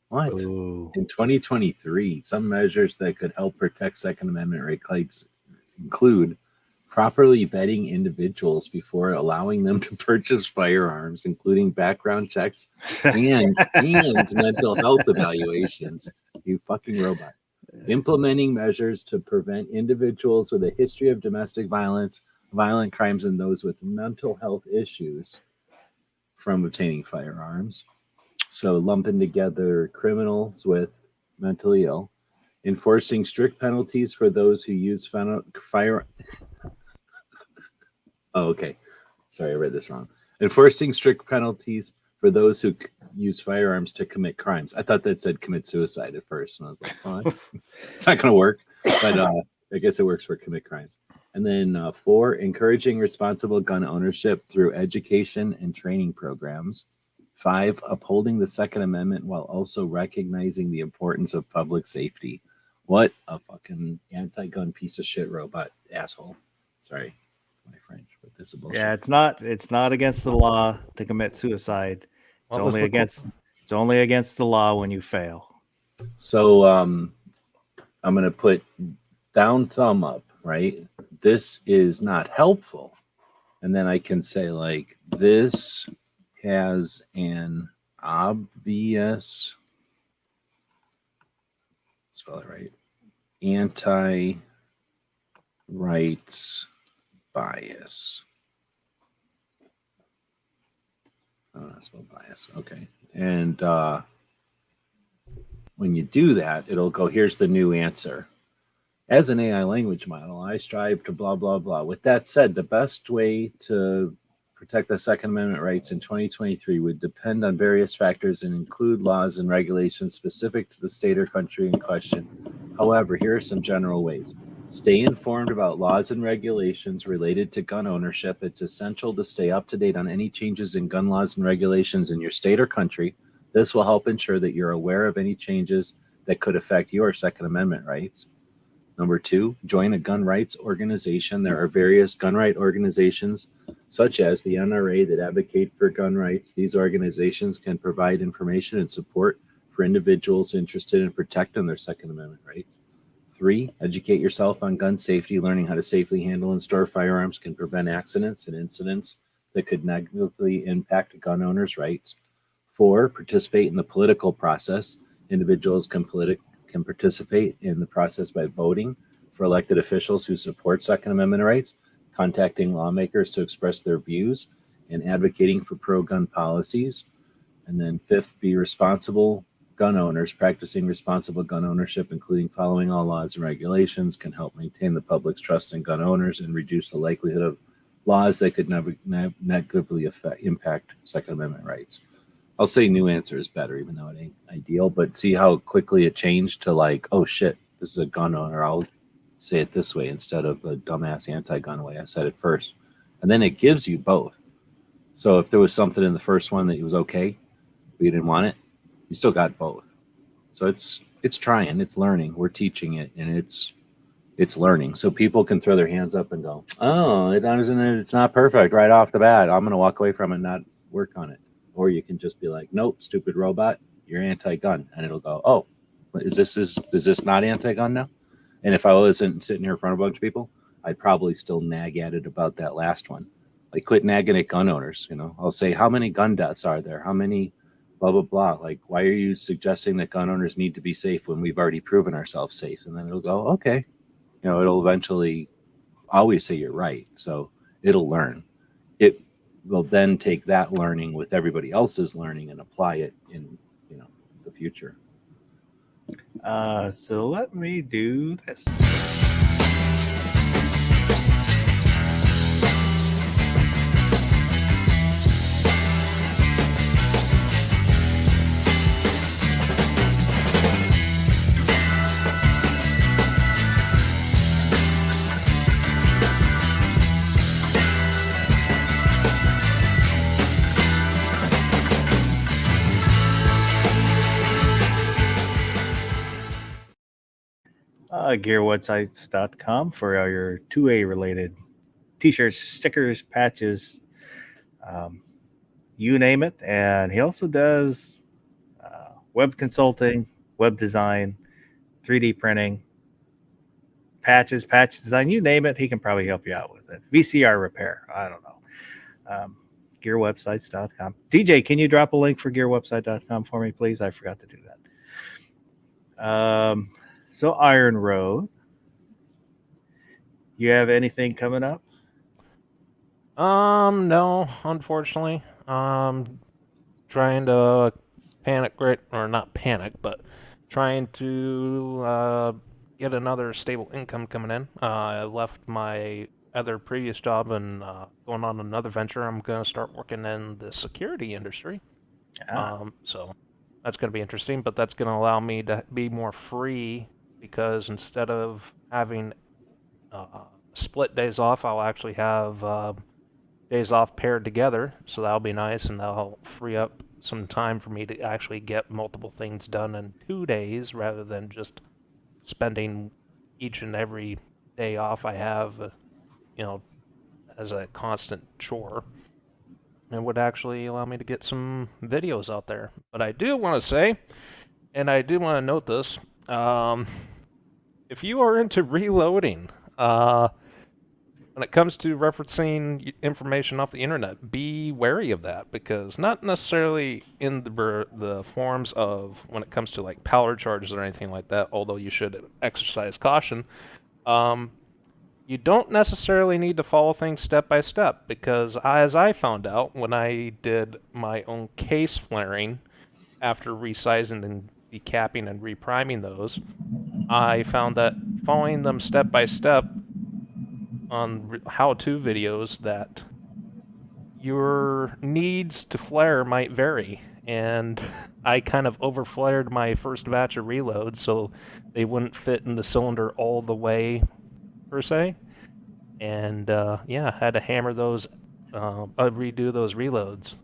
What? Ooh. In 2023, some measures that could help protect Second Amendment rights include properly vetting individuals before allowing them to purchase firearms, including background checks and mental health evaluations. You fucking robot. Implementing measures to prevent individuals with a history of domestic violence, violent crimes, and those with mental health issues from obtaining firearms. So lumping together criminals with mentally ill, enforcing strict penalties for those who use fire. Oh, okay. Sorry, I read this wrong. Enforcing strict penalties for those who use firearms to commit crimes. I thought that said commit suicide at first, and I was like, oh, it's not going to work. But I guess it works for commit crimes. And then 4, encouraging responsible gun ownership through education and training programs. 5, upholding the Second Amendment while also recognizing the importance of public safety. What a fucking anti-gun piece of shit robot asshole. Sorry, my French, but this is bullshit. Yeah, it's not against the law to commit suicide. It's only against the law when you fail. So I'm gonna put down thumb up, right? This is not helpful. And then I can say like this has an obvious, spell it right, anti-rights bias. Oh, that's spelled bias. Okay. And when you do that, it'll go, here's the new answer. As an AI language model, I strive to blah, blah, blah. With that said, the best way to protect the Second Amendment rights in 2023 would depend on various factors and include laws and regulations specific to the state or country in question. However, here are some general ways. Stay informed about laws and regulations related to gun ownership. It's essential to stay up to date on any changes in gun laws and regulations in your state or country. This will help ensure that you're aware of any changes that could affect your Second Amendment rights. Number 2, join a gun rights organization. There are various gun right organizations, such as the NRA, that advocate for gun rights. These organizations can provide information and support for individuals interested in protecting their Second Amendment rights. 3, educate yourself on gun safety. Learning how to safely handle and store firearms can prevent accidents and incidents that could negatively impact gun owners' rights. 4, participate in the political process. Individuals can participate in the process by voting for elected officials who support Second Amendment rights, contacting lawmakers to express their views, and advocating for pro-gun policies. And then 5th, be responsible gun owners. Practicing responsible gun ownership, including following all laws and regulations, can help maintain the public's trust in gun owners and reduce the likelihood of laws that could negatively impact Second Amendment rights. I'll say new answer is better, even though it ain't ideal, but see how quickly it changed to like, oh shit, this is a gun owner. I'll say it this way instead of the dumbass anti-gun way I said it first. And then it gives you both. So if there was something in the first one that was okay, but you didn't want it, you still got both. So it's trying, it's learning. We're teaching it, and it's learning. So people can throw their hands up and go, oh, it's not perfect right off the bat. I'm going to walk away from it and not work on it. Or you can just be like, nope, stupid robot, you're anti-gun. And it'll go, oh, is this not anti-gun now? And if I wasn't sitting here in front of a bunch of people, I'd probably still nag at it about that last one. Like, quit nagging at gun owners. I'll say, how many gun deaths are there? How many blah, blah, blah. Like, why are you suggesting that gun owners need to be safe when we've already proven ourselves safe? And then it'll go, okay. It'll eventually always say you're right. So it'll learn. It will then take that learning with everybody else's learning and apply it in the future. So let me do this. gearwebsites.com for all your 2A related t-shirts, stickers, patches, you name it. And he also does web consulting, web design, 3D printing, patch design, you name it. He can probably help you out with it. VCR repair, I don't know. Gearwebsites.com. DJ, can you drop a link for gearwebsite.com for me, please? I forgot to do that. So Iron Road, you have anything coming up? No, unfortunately. Trying to not panic, but trying to get another stable income coming in. I left my other previous job and going on another venture. I'm going to start working in the security industry. So that's going to be interesting, but that's going to allow me to be more free because instead of having split days off, I'll actually have days off paired together, so that'll be nice, and that'll free up some time for me to actually get multiple things done in 2 days rather than just spending each and every day off I have, as a constant chore. It would actually allow me to get some videos out there. But I do want to say, and I do want to note this, if you are into reloading, when it comes to referencing information off the internet, be wary of that, because not necessarily in the forms of when it comes to like power charges or anything like that, although you should exercise caution, you don't necessarily need to follow things step by step, because as I found out when I did my own case flaring after resizing and decapping and repriming those, I found that following them step by step on how-to videos, that your needs to flare might vary, and I kind of overflared my first batch of reloads so they wouldn't fit in the cylinder all the way per se, and had to hammer those, redo those reloads.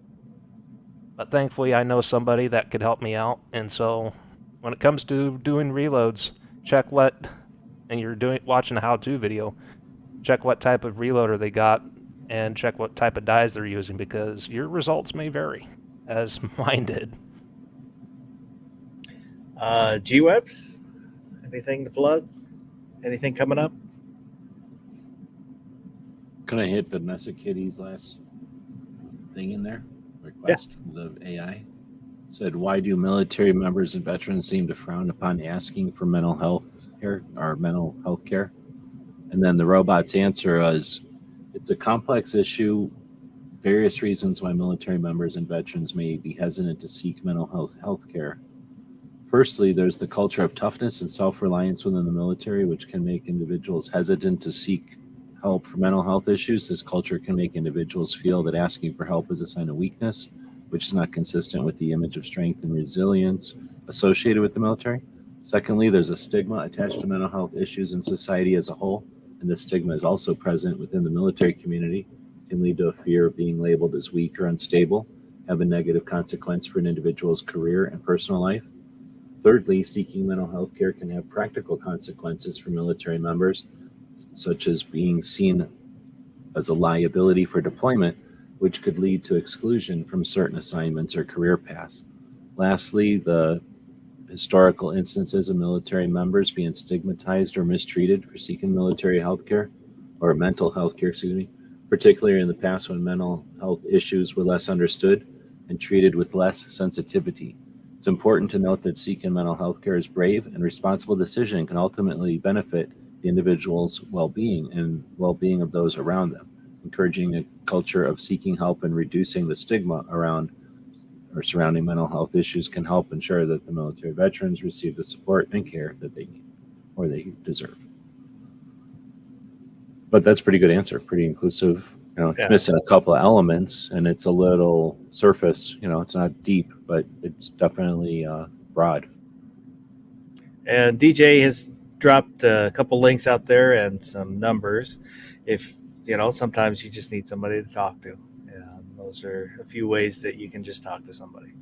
But thankfully I know somebody that could help me out, and so when it comes to doing reloads, check and you're watching a how-to video, check what type of reloader they got, and check what type of dies they're using, because your results may vary, as mine did. G-Webs, anything to plug? Anything coming up? Can I hit Vanessa Kitty's last thing in there? Request for the AI. It said, why do military members and veterans seem to frown upon asking for mental health care or mental health care? And then the robot's answer was, it's a complex issue. Various reasons why military members and veterans may be hesitant to seek mental health care. Firstly, there's the culture of toughness and self-reliance within the military, which can make individuals hesitant to seek help for mental health issues. This culture can make individuals feel that asking for help is a sign of weakness, which is not consistent with the image of strength and resilience associated with the military. Secondly, there's a stigma attached to mental health issues in society as a whole, and this stigma is also present within the military community. It can lead to a fear of being labeled as weak or unstable, have a negative consequence for an individual's career and personal life. Thirdly, seeking mental health care can have practical consequences for military members, such as being seen as a liability for deployment, which could lead to exclusion from certain assignments or career paths. Lastly, the historical instances of military members being stigmatized or mistreated for seeking military health care, or mental health care, particularly in the past when mental health issues were less understood and treated with less sensitivity. It's important to note that seeking mental health care is brave and responsible decision and can ultimately benefit the individual's well-being and well-being of those around them. Encouraging a culture of seeking help and reducing the stigma around or surrounding mental health issues can help ensure that the military veterans receive the support and care that they need or they deserve. But that's a pretty good answer, pretty inclusive. It's missing a couple of elements and it's a little surface, it's not deep, but it's definitely broad. And DJ has dropped a couple links out there and some numbers. If, sometimes you just need somebody to talk to. And those are a few ways that you can just talk to somebody.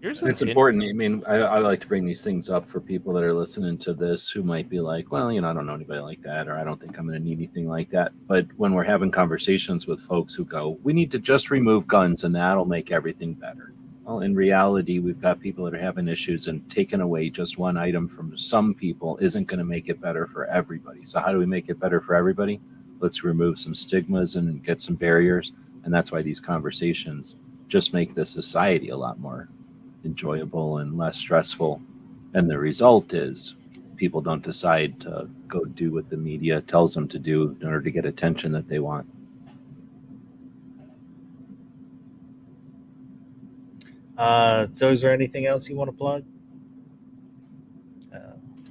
Here's It's an important. I mean, I like to bring these things up for people that are listening to this who might be like, well, I don't know anybody like that, or I don't think I'm going to need anything like that. But when we're having conversations with folks who go, we need to just remove guns and that'll make everything better. Well, in reality, we've got people that are having issues, and taking away just one item from some people isn't going to make it better for everybody. So how do we make it better for everybody? Let's remove some stigmas and get some barriers. And that's why these conversations just make the society a lot more enjoyable and less stressful. And the result is people don't decide to go do what the media tells them to do in order to get attention that they want. So is there anything else you want to plug?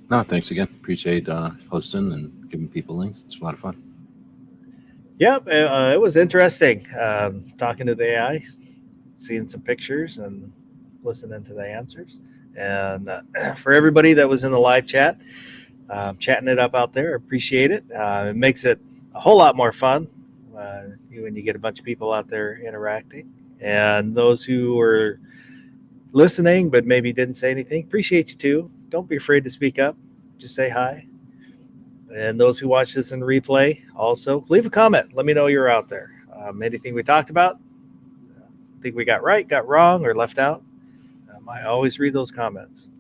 No, thanks again. Appreciate hosting and giving people links. It's a lot of fun. Yep, it was interesting talking to the AI, seeing some pictures and listening to the answers. And for everybody that was in the live chat, chatting it up out there, appreciate it. It makes it a whole lot more fun when you get a bunch of people out there interacting. And those who were listening but maybe didn't say anything, appreciate you too. Don't be afraid to speak up. Just say hi. And those who watch this in replay, also leave a comment. Let me know you're out there. Anything we talked about, think we got right, got wrong, or left out. I always read those comments.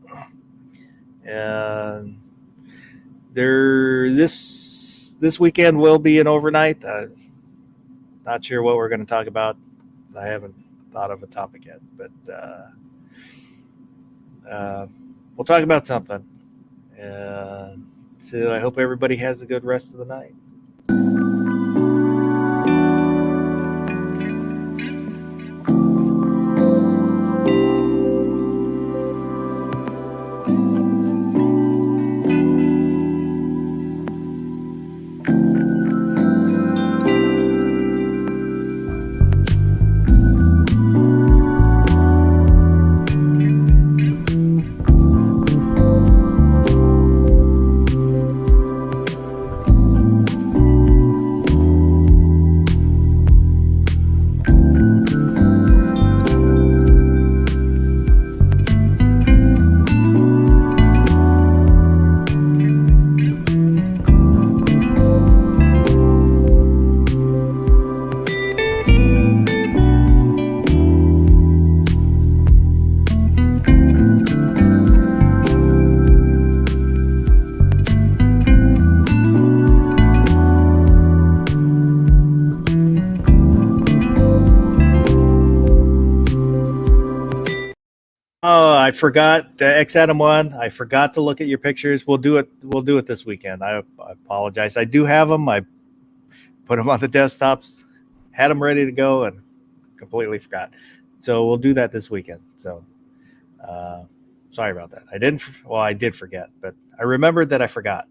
And this weekend will be an overnight. Not sure what we're going to talk about. I haven't thought of a topic yet, but we'll talk about something. And so I hope everybody has a good rest of the night. Oh, I forgot X Adam 1. I forgot to look at your pictures. We'll do it this weekend. I apologize. I do have them. I put them on the desktops, had them ready to go, and completely forgot. So we'll do that this weekend. So sorry about that. I did forget, but I remembered that I forgot.